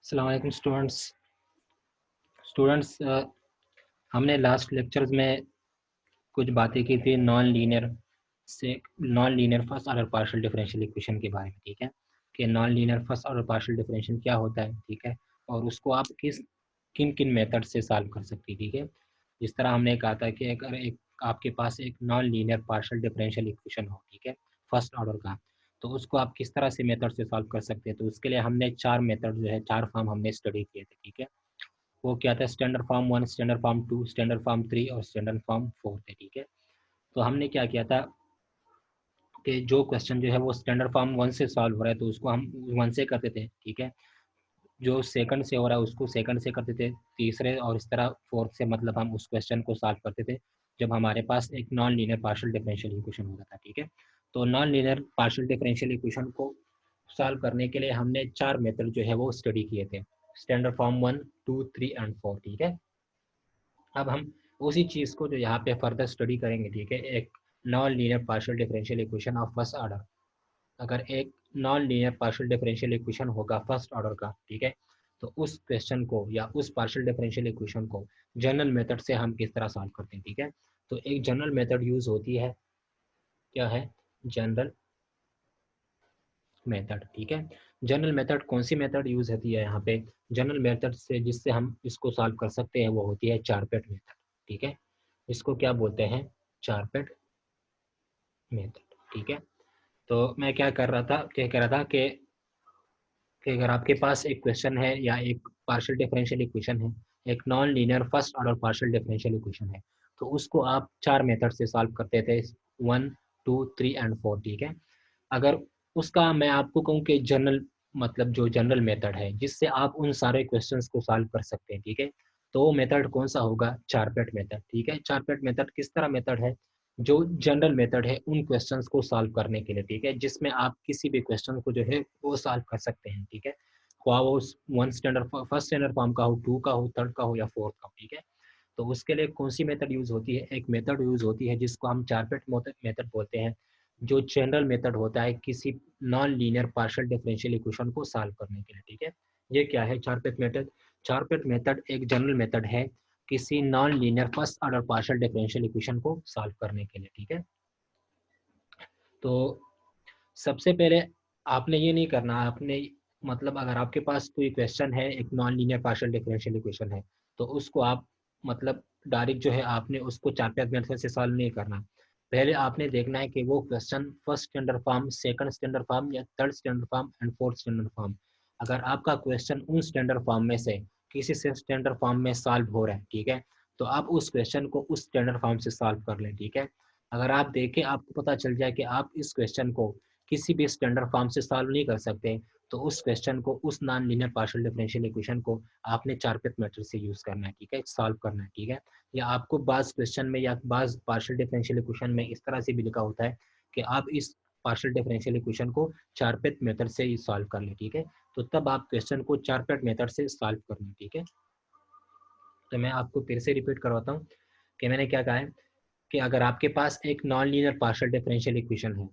अस्सलाम वालेकुम स्टूडेंट्स हमने लास्ट लेक्चर्स में कुछ बातें की थी non linear first order partial differential equation के बारे में। ठीक है कि non linear first order partial differential क्या होता है। ठीक है, और उसको आप किन किन मेथड से सॉल्व कर सकती। ठीक है, जिस तरह हमने कहा था कि अगर एक आपके पास एक non linear partial differential equation हो, ठीक है, फर्स्ट ऑर्डर का, तो उसको आप किस तरह से मेथड से सॉल्व कर सकते हैं। तो उसके लिए हमने चार मेथड जो है, चार फॉर्म हमने स्टडी किए थे। ठीक है, वो क्या था, standard form 1, standard form 2, standard form 3 और स्टैंडर्ड फॉर्म 4 थे। ठीक है, तो हमने क्या किया था कि जो क्वेश्चन जो है वो स्टैंडर्ड फॉर्म 1 से सॉल्व हो रहा है तो उसको हम 1 से करते थे। ठीक है, जो सेकंड से हो रहा है उसको सेकंड से करते थे, तीसरे और इस तरह फोर्थ से, मतलब हम उस क्वेश्चन को सॉल्व करते थे जब हमारे पास एक non linear partial differential equation होता था। ठीक है, तो non linear partial differential equation को सॉल्व करने के लिए हमने चार मेथड जो है वो स्टडी किए थे, स्टैंडर्ड फॉर्म 1, 2, 3 एंड 4। ठीक है, अब हम उसी चीज़ को जो यहाँ पे फर्दर स्टडी करेंगे। ठीक है, एक non linear partial differential equation of first order. अगर एक non linear partial differential equation होगा फर्स्ट ऑर्डर का, ठीक है, तो उस क्वेश्चन को या उस पार्शियल डिफरेंशियल इक्वेशन को जनरल मेथड से हम किस तरह सॉल्व करते हैं। ठीक है, तो एक जनरल मेथड यूज होती है, क्या है, जनरल मेथड। ठीक है, जनरल मेथड कौन सी मेथड यूज होती है यहाँ पे, जनरल मेथड से जिससे हम इसको सॉल्व कर सकते हैं वो होती है चारपेट मेथड। ठीक है, इसको क्या बोलते हैं, चारपेट मेथड। ठीक है, तो मैं क्या कह रहा था कि अगर आपके पास एक क्वेश्चन है या एक पार्शियल डिफरेंशियल इक्वेशन है, एक non linear first order partial differential equation है, तो उसको आप चार मेथड से सॉल्व करते थे, 1, 2, 3 एंड 4। ठीक है, अगर उसका मैं आपको कहूँ कि जनरल, मतलब जो जनरल मेथड है जिससे आप उन सारे क्वेश्चंस को सॉल्व कर सकते हैं। ठीक है, तो वो मेथड कौन सा होगा, चारपेट मेथड। ठीक है, चारपेट मेथड किस तरह मेथड है, जो जनरल मेथड है उन क्वेश्चंस को सॉल्व करने के लिए। ठीक है, जिसमें आप किसी भी क्वेश्चन को जो है वो सॉल्व कर सकते हैं। ठीक है, ख्वाह वो one standard first standard form का हो, टू का हो, थर्ड का हो या फोर्थ का हो। ठीक है, तो उसके लिए कौन सी मेथड यूज होती है, एक मेथड यूज होती है जिसको हम चारपेट मेथड बोलते हैं, जो जनरल मेथड होता है किसी non linear partial differential equation को सॉल्व करने के लिए। ठीक है, ये क्या है, चारपेट मेथड। चारपेट मेथड एक जनरल मेथड है किसी non linear first order partial differential equation को सॉल्व करने के लिए। ठीक है, तो सबसे पहले आपने ये नहीं करना, आपने मतलब अगर आपके पास कोई क्वेश्चन है, एक non linear partial differential equation है, तो उसको आप मतलब डायरेक्ट जो है आपने उसको चार मेथड से सॉल्व नहीं करना। पहले आपने देखना है कि वो question first standard form, second standard form या third standard form and fourth standard form. अगर आपका क्वेश्चन उन स्टैंडर्ड फॉर्म में से किसी से स्टैंडर्ड फॉर्म में सॉल्व हो रहा है, ठीक है, तो आप उस क्वेश्चन को उस स्टैंडर्ड फॉर्म से सॉल्व कर लें। ठीक है, अगर आप देखें, आपको पता चल जाए कि आप इस क्वेश्चन को किसी भी स्टैंडर्ड फॉर्म से सॉल्व नहीं कर सकते, तो उस क्वेश्चन को, उस non linear partial differential equation को आपने चारपेट मेथड से यूज करना है। ठीक है, सॉल्व करना है। ठीक है, या आपको बाज क्वेश्चन में या बाज पार्शियल डिफरेंशियल इक्वेशन में इस तरह से भी लिखा होता है कि आप इस पार्शियल डिफरेंशियल इक्वेशन को चारपेट मेथड से ही सॉल्व कर लें। ठीक है, तो तब आप क्वेश्चन को चारपेट मेथड से सॉल्व करना। ठीक है, तो मैं आपको फिर से रिपीट करवाता हूँ कि मैंने क्या कहा है कि अगर आपके पास एक non linear partial differential equation है,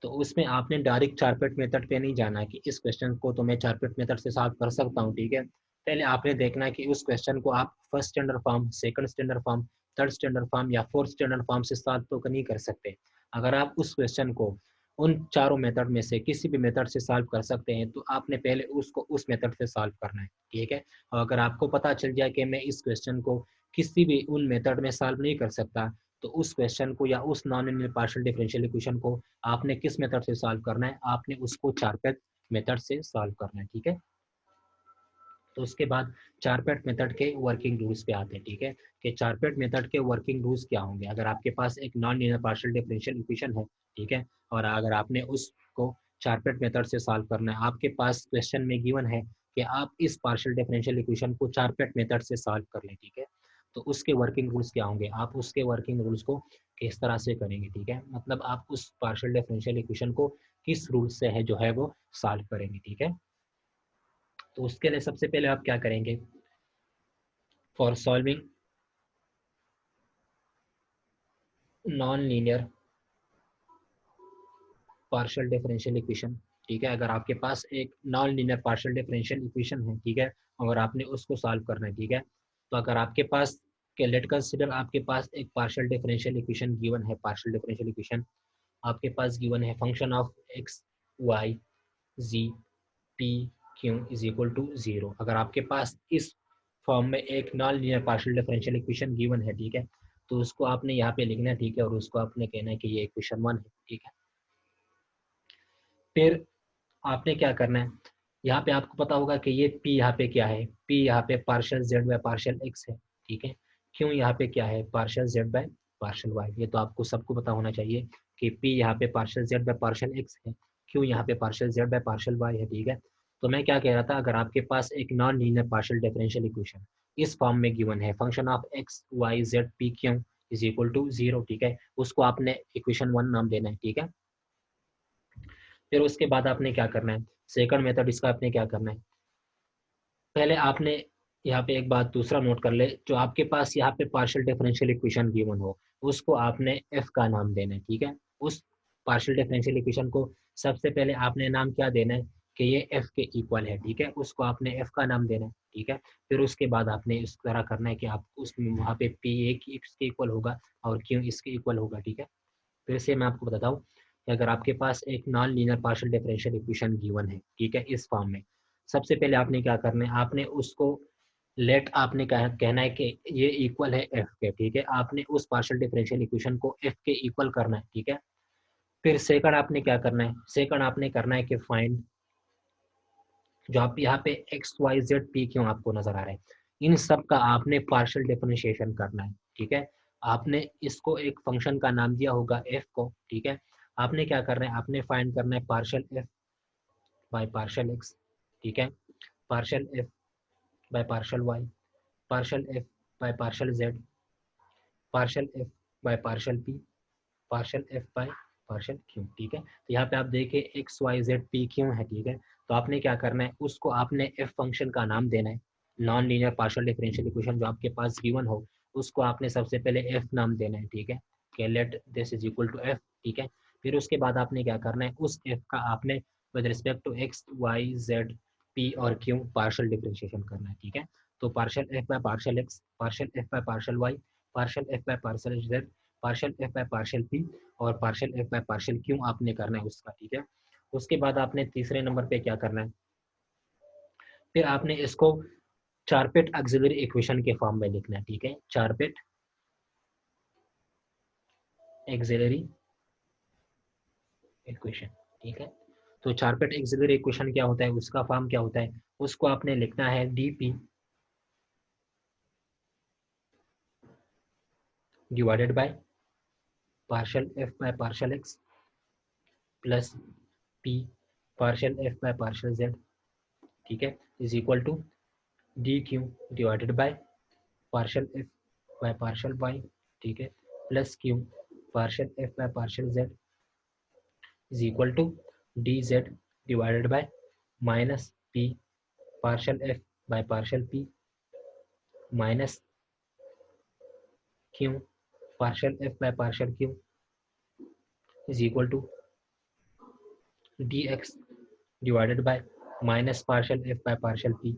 तो उसमें आपने डायरेक्ट चारपेट मेथड पे नहीं जाना है कि इस क्वेश्चन को तो मैं चारपेट मेथड से सॉल्व कर सकता हूँ। ठीक है, पहले आपने देखना है कि उस क्वेश्चन को आप first standard form, second standard form, third standard form या फोर्थ स्टैंडर्ड फॉर्म से सॉल्व तो नहीं कर सकते। अगर आप उस क्वेश्चन को उन चारों मेथड में से किसी भी मेथड से सॉल्व कर सकते हैं, तो आपने पहले उसको उस मेथड से सॉल्व करना है। ठीक है, और अगर आपको पता चल जाए कि मैं इस क्वेश्चन को किसी भी उन मेथड में सॉल्व नहीं कर सकता, तो उस क्वेश्चन को या उस non linear partial differential equation को आपने किस मेथड से सॉल्व करना है, आपने उसको चारपेट मेथड से सॉल्व करना है। ठीक है, तो उसके बाद चारपेट मेथड के वर्किंग रूल्स पे आते हैं। ठीक है, कि चारपेट मेथड के वर्किंग रूल्स क्या होंगे। अगर आपके पास एक non linear partial differential equation है, ठीक है, और अगर आपने उसको चारपेट मेथड से सॉल्व करना है, आपके पास क्वेश्चन में गिवन है कि आप इस पार्शियल डिफरेंशियल इक्वेशन को चारपेट मेथड से सॉल्व कर लें। ठीक है, तो उसके वर्किंग रूल्स क्या होंगे, आप उसके वर्किंग रूल्स को किस तरह से करेंगे। ठीक है, मतलब आप उस पार्शियल डिफरेंशियल इक्वेशन को किस रूल से है जो है वो सॉल्व करेंगे। ठीक है, तो उसके लिए सबसे पहले आप क्या करेंगे, for solving non-linear partial differential equation, ठीक है। अगर आपके पास एक non linear partial differential equation है, ठीक है, अगर आपने उसको सॉल्व करना है, ठीक है, तो अगर आपके पास के लेट कंसिडर आपके पास एक पार्शियल डिफरेंशियल इक्वेशन गिवन है, पार्शियल डिफरेंशियल इक्वेशन आपके पास गिवन है, function of x y z p Q is equal to 0। अगर आपके पास इस फॉर्म में एक non linear partial differential equation given है, ठीक है, तो उसको आपने यहाँ पे लिखना है, ठीक है, और उसको आपने कहना है कि ये इक्वेशन 1 है, ठीक है। फिर आपने क्या करना है, यहाँ पे आपको पता होगा कि ये p यहाँ पे क्या है, p यहाँ पे partial z bye partial x है, ठीक है। क्यों यहाँ पे क्या है, partial z bye partial y। ये तो आपको सबको पता होना चाहिए कि p यहाँ पे partial z bye partial x है, क्यों यहाँ पे partial z bye partial y है, ठीक है। तो मैं क्या कह रहा था, अगर आपके पास एक non linear partial differential equation इस फॉर्म में गिवन है, function of x Y Z p Q is equal to 0, ठीक है, उसको आपने इक्वेशन 1 नाम देना है, ठीक है। फिर उसके बाद आपने क्या करना है, सेकंड मेथड इसका आपने क्या करना है, पहले आपने यहाँ पे एक बात दूसरा नोट कर ले, जो आपके पास यहाँ पे पार्शियल डिफरेंशियल इक्वेशन गिवन हो उसको आपने f का नाम देना है, ठीक है। उस पार्शियल डिफरेंशियल इक्वेशन को सबसे पहले आपने नाम क्या देना है कि ये f के इक्वल है, ठीक है, उसको आपने f का नाम देना है, ठीक है। फिर उसके बाद आपने इस तरह करना है कि आप उसमें वहाँ पे p इसके इक्वल होगा और q इसके इक्वल होगा, ठीक है। फिर से मैं आपको बताता हूँ कि अगर आपके पास एक non linear partial differential equation given है, ठीक है, इस फॉर्म में सबसे पहले आपने क्या करना है, आपने उसको लेट आपने कहना है कि ये इक्वल है एफ के, ठीक है, आपने उस पार्शियल डिफरेंशियल इक्वेशन को एफ के इक्वल करना है, ठीक है। फिर सेकंड आपने क्या करना है, सेकंड आपने करना है कि फाइंड जो आप यहाँ पे एक्स वाई जेड पी क्यों आपको नजर आ रहा है, इन सब का आपने पार्शियल डिफरेंशिएशन करना है, ठीक है। आपने इसको एक फंक्शन का नाम दिया होगा एफ को, ठीक है। आपने क्या करना है, आपने फाइंड करना है partial F by partial x, ठीक है, partial F by partial y, partial F by partial z, partial F by partial p, partial F by partial Q, ठीक है। तो यहाँ पे आप देखिए x Y Z p q है, ठीक है। तो आपने क्या करना है, उसको आपने एफ फंक्शन का नाम देना है, non linear partial differential equation जो आपके पास गिवन हो उसको आपने सबसे पहले एफ नाम देना है, ठीक है, कि let this is equal to f, ठीक है। फिर उसके बाद आपने क्या करना है, उस एफ का आपने with respect to x Y Z P और क्यू पार्शियल डिफरेंशिएशन करना है, ठीक है। तो partial F by partial x, partial F by partial y, partial F by partial z, partial F by partial p और partial F by partial q आपने करना है उसका, ठीक है। उसके बाद आपने तीसरे नंबर पे क्या करना है, फिर आपने इसको चारपेट ऑक्सिलरी इक्वेशन के फॉर्म में लिखना है, ठीक है, चारपेट ऑक्सिलरी इक्वेशन, ठीक है। तो चारपेट ऑक्सिलरी इक्वेशन क्या होता है, उसका फॉर्म क्या होता है, उसको आपने लिखना है d p divided by partial F by partial x plus P partial F by partial Z, ठीक है, is equal to D Q divided by partial F by partial Y, ठीक है, plus Q partial F by partial Z is equal to D Z divided by minus P partial F by partial P minus Q partial F by partial Q is equal to D x divided by minus partial F by partial P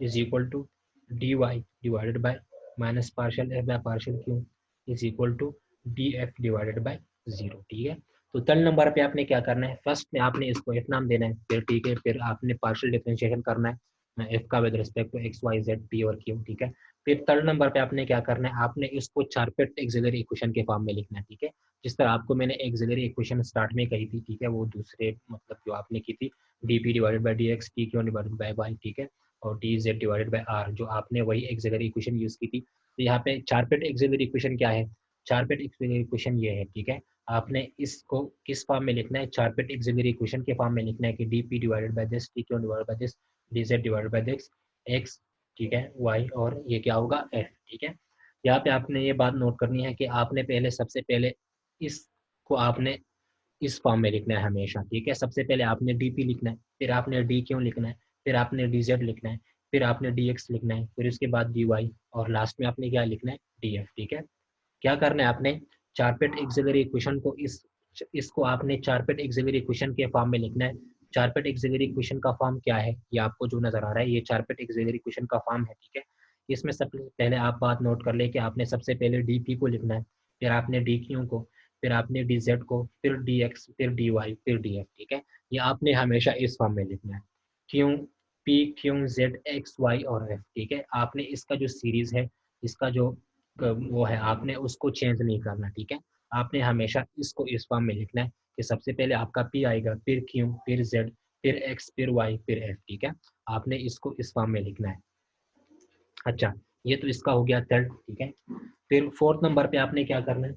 is equal to D Y divided by minus partial F by partial Q is equal to d f divided by 0, ठीक है। तो तल number पे आपने क्या करना है, first में आपने इसको एफ नाम देना है, फिर ठीक है, फिर आपने पार्शियल डिफरेंशिएशन करना है एफ का with respect to x Y Z P और क्यू, ठीक है। फिर थर्ड नंबर पे आपने क्या करना है, आपने इसको चारपेट एक्सिलरी इक्वेशन के फॉर्म में लिखना है, ठीक है। जिस तरह आपको मैंने एक्सिलरी इक्वेशन स्टार्ट में कही थी, ठीक है, वो दूसरे मतलब जो आपने की थी d P divided by d x t q divided by y, ठीक है, और d Z divided by r, जो आपने वही एक्सिलरी इक्वेशन यूज की थी। तो यहाँ पे चारपेट एक्सिलरी इक्वेशन क्या है, चारपेट एक्सिलरी इक्वेशन ये है, ठीक है। आपने इसको किस फॉर्म में लिखना है, चारपेट एक्सिलरी इक्वेशन के फॉर्म में लिखना है कि D P divided by this T q divided by this D Z divided by this x, ठीक है, वाई और ये क्या होगा एफ, ठीक है। यहाँ पे आपने ये बात नोट करनी है कि आपने पहले सबसे पहले इसको आपने इस फॉर्म में लिखना है हमेशा, ठीक है। सबसे पहले आपने डी पी लिखना है, फिर आपने डी क्यू लिखना है, फिर आपने डी जेड लिखना है, फिर आपने डी एक्स लिखना है, फिर उसके बाद डी वाई और लास्ट में आपने क्या लिखना है डी एफ, ठीक है। क्या करना है आपने चारपेट एक्सिलरी इक्वेशन को इसको आपने चारपेट एक्सिलरी इक्वेशन के फॉर्म में लिखना है, चारपेट एक्सिलरी इक्वेशन का फॉर्म क्या है, ये आपको जो नजर आ रहा है ये चारपेट एक्सिलरी इक्वेशन का फॉर्म है, ठीक है। इसमें सबसे पहले आप बात नोट कर ले कि आपने सबसे पहले डी पी को लिखना है, फिर आपने डी क्यू को, फिर आपने डी जेड को, फिर डी एक्स, फिर डी वाई, फिर डी एफ, ठीक है। ये आपने हमेशा इस फॉर्म में लिखना है, q p q z x y और एफ, ठीक है। आपने इसका जो सीरीज है, इसका जो वो है, आपने उसको चेंज नहीं करना, ठीक है। आपने हमेशा इसको इस फॉर्म में लिखना है कि सबसे पहले आपका पी आएगा, फिर क्यू, फिर जेड, फिर एक्स, फिर वाई, फिर एफ, ठीक है। आपने इसको इस फॉर्म में लिखना है। अच्छा, ये तो इसका हो गया थर्ड, ठीक है। फिर फोर्थ नंबर पे आपने क्या करना है,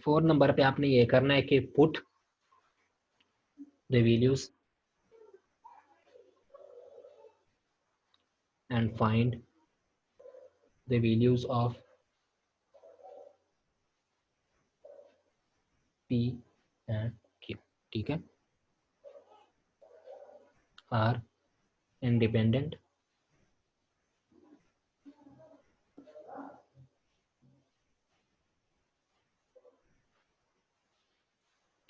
फोर्थ नंबर पे आपने ये करना है कि put the values and find the values of P and Q, ठीक है, आर इंडिपेंडेंट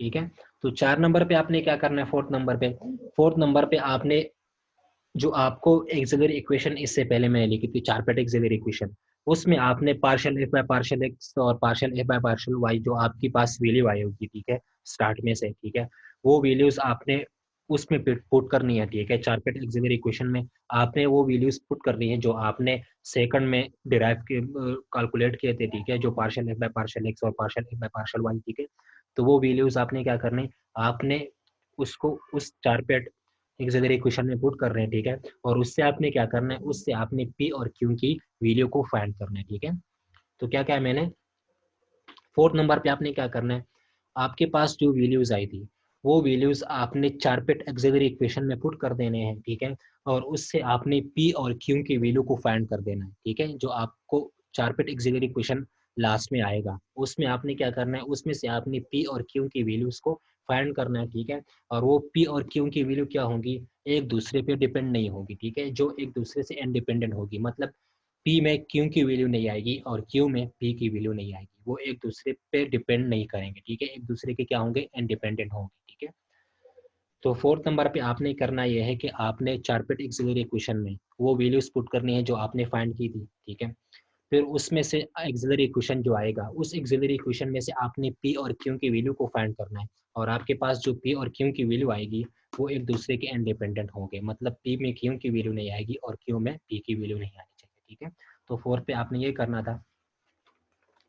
ठीक है। तो 4 नंबर पे आपने क्या करना है, फोर्थ नंबर पे आपने जो आपको एक्सिलरी इक्वेशन इससे पहले मैंने लिखी थी, चारपेट एक्सिलरी इक्वेशन, उसमें आपने partial F by partial x और partial F by partial y जो आपके पास वैल्यू आई होगी, ठीक है, स्टार्ट में से, ठीक है, वो वैल्यूज आपने उसमें पुट करनी है, ठीक है। चारपेट एक्सिलरी इक्वेशन में आपने वो वैल्यूज पुट करनी है जो आपने सेकंड में डिराइव के कैलकुलेट किए थे, ठीक है, जो partial F by partial x और partial F by partial Y, ठीक है। तो वो वैल्यूज आपने क्या करनी, आपने उसको उस चारपेट एक्सिलरी इक्वेशन में पुट कर रहे हैं, ठीक है। और उससे आपने क्या करना है, उससे आपने पी और क्यू की वैल्यू को फाइंड करना है, ठीक है। तो क्या क्या है मैंने, फोर्थ नंबर पे आपने क्या करना है, आपके पास जो वैल्यूज आई थी वो वैल्यूज आपने चारपेट एक्सिलरी इक्वेशन में पुट कर देने हैं, ठीक है। और उससे आपने पी और क्यू की वैल्यू को फाइंड कर देना है, ठीक है। जो आपको चारपेट एक्सिलरी इक्वेशन लास्ट में आएगा उसमें आपने क्या करना है, उसमें से आपने पी और क्यू की वैल्यूज को फाइंड करना है, ठीक है। और वो पी और क्यू की वैल्यू क्या होगी, एक दूसरे पे डिपेंड नहीं होगी, ठीक है, जो एक दूसरे से इंडिपेंडेंट होगी। मतलब पी में क्यू की वैल्यू नहीं आएगी और क्यू में पी की वैल्यू नहीं आएगी, वो एक दूसरे पे डिपेंड नहीं करेंगे, ठीक है, एक दूसरे के क्या होंगे, इंडिपेंडेंट होंगे, ठीक है। तो फोर्थ नंबर पे आपने करना यह है कि आपने चारपेट एक्सिलरी इक्वेशन में वो वैल्यूज पुट करनी है जो आपने फाइंड की थी, ठीक है। फिर उसमें से एक्सिलरी इक्वेशन जो आएगा उस एक्सिलरी इक्वेशन में से आपने पी और क्यू की वैल्यू को फाइंड करना है, और आपके पास जो पी और क्यू की वैल्यू आएगी वो एक दूसरे के इंडिपेंडेंट होंगे, मतलब पी में क्यू की वैल्यू नहीं आएगी और क्यू में पी की वैल्यू नहीं आनी चाहिए, ठीक है। तो फोर्थ पे आपने ये करना था,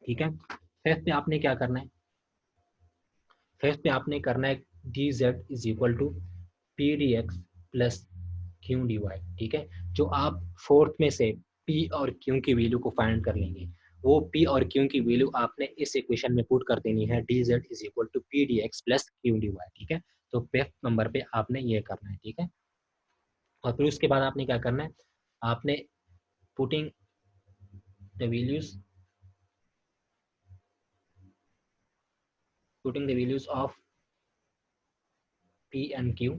ठीक है। फिफ्थ पे आपने क्या करना है, फिफ्थ पे आपने करना है D Z is equal to P D x plus Q D Y, ठीक है। जो आप फोर्थ में से पी और क्यू की वैल्यू को फाइंड कर लेंगे, वो पी और क्यू की वैल्यू आपने इस इक्वेशन में पुट कर देनी है, D Z is equal to P D x plus Q D Y, ठीक है। तो फिफ्थ नंबर पे आपने ये करना है, ठीक है। और फिर उसके बाद आपने क्या करना है, आपने putting the values putting the values of P and Q,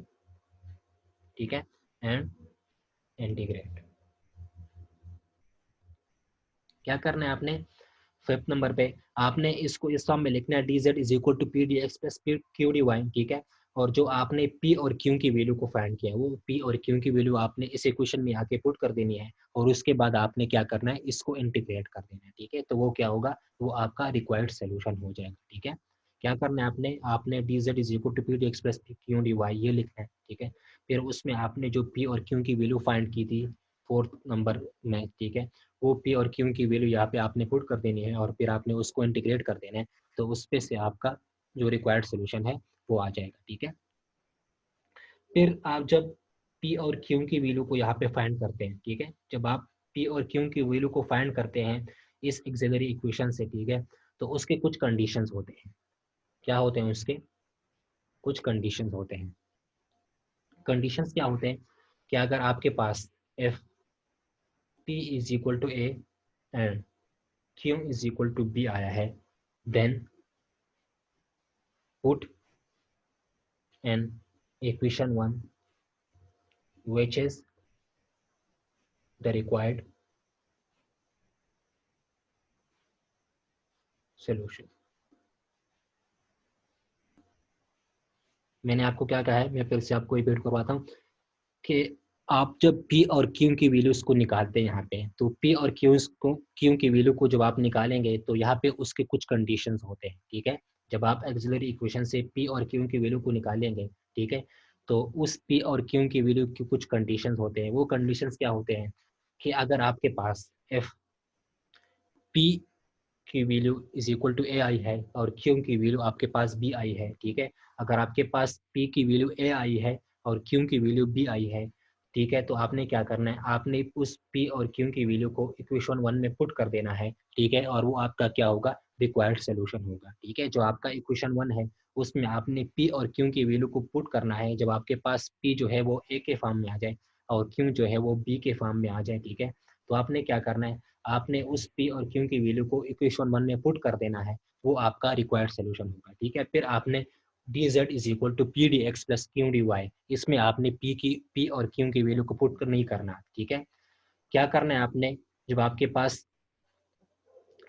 ठीक है, एंड इंटीग्रेट। क्या करना है आपने, फिफ्थ नंबर पे आपने इसको इस फॉर्म में लिखना है, D Z is equal to P D x plus P q D Y, ठीक है। और जो आपने पी और क्यू की वैल्यू को फाइंड किया है वो पी और क्यू की वैल्यू आपने इस इक्वेशन में आके पुट कर देनी है, और उसके बाद आपने क्या करना है, इसको इंटीग्रेट कर देना है, ठीक है। तो वो क्या होगा, वो आपका रिक्वायर्ड सोल्यूशन हो जाएगा, ठीक है। क्या करना है आपने, आपने D Z is equal to P D x plus Q D Y ये लिखना है, ठीक है। फिर उसमें आपने जो पी और क्यू की वैल्यू फाइंड की थी फोर्थ नंबर में, ठीक है, वो पी और क्यू की वैल्यू यहाँ पे आपने पुट कर देनी है और फिर आपने उसको इंटीग्रेट कर देना है, तो उस पे से आपका जो रिक्वायर्ड सोल्यूशन है वो आ जाएगा, ठीक है। फिर आप जब पी और क्यू की वैल्यू को यहाँ पे फाइंड करते हैं, ठीक है, जब आप पी और क्यू की वैल्यू को फाइंड करते हैं इस एक्सिलरी इक्वेशन से, ठीक है, तो उसके कुछ कंडीशंस होते हैं। क्या होते हैं उसके, कुछ कंडीशंस होते हैं। कंडीशंस क्या होते हैं कि अगर आपके पास f P is equal to a and q is equal to B आया है, then put an equation 1 which is the required solution. मैंने आपको क्या कहा है, मैं फिर से आपको रिपीट करवाता हूँ कि आप जब P और Q की वैल्यूज़ को निकालते हैं यहाँ पे, तो P और Q की वैल्यू को जब आप निकालेंगे तो यहाँ पे उसके कुछ कंडीशंस होते हैं, ठीक है? जब आप ऑक्सिलरी इक्वेशन से P और Q की वैल्यू को निकालेंगे, ठीक है? तो उस P और Q की वैल्यू के कुछ कंडीशंस होते हैं। वो कंडीशंस क्या होते हैं कि अगर आपके पास F P की वैल्यू इज इक्वल टू ए आई है और क्यू की वैल्यू आपके पास बी आई है, ठीक है? अगर आपके पास पी की वैल्यू ए आई है और क्यू की वैल्यू बी आई है, ठीक है? तो आपने क्या करना है, आपने उस पी और क्यू की वैल्यू को इक्वेशन वन में पुट कर देना है, ठीक है? और वो आपका क्या होगा, रिक्वायर्ड सोल्यूशन होगा, ठीक है? जो आपका इक्वेशन वन है उसमें आपने पी और क्यू की वैल्यू को पुट करना है। जब आपके पास पी जो है वो ए के फॉर्म में आ जाए और क्यू जो है वो बी के फॉर्म में आ जाए, ठीक है? तो आपने क्या करना है, आपने उस पी और क्यू की वैल्यू को इक्वेशन वन में पुट कर देना है, वो आपका रिक्वायर्ड सोल्यूशन होगा, ठीक है? फिर आपने D Z is equal to P D x plus Q D Y, इसमें आपने पी और क्यू की वैल्यू को पुट नहीं करना, ठीक है? क्या करना है आपने, जब आपके पास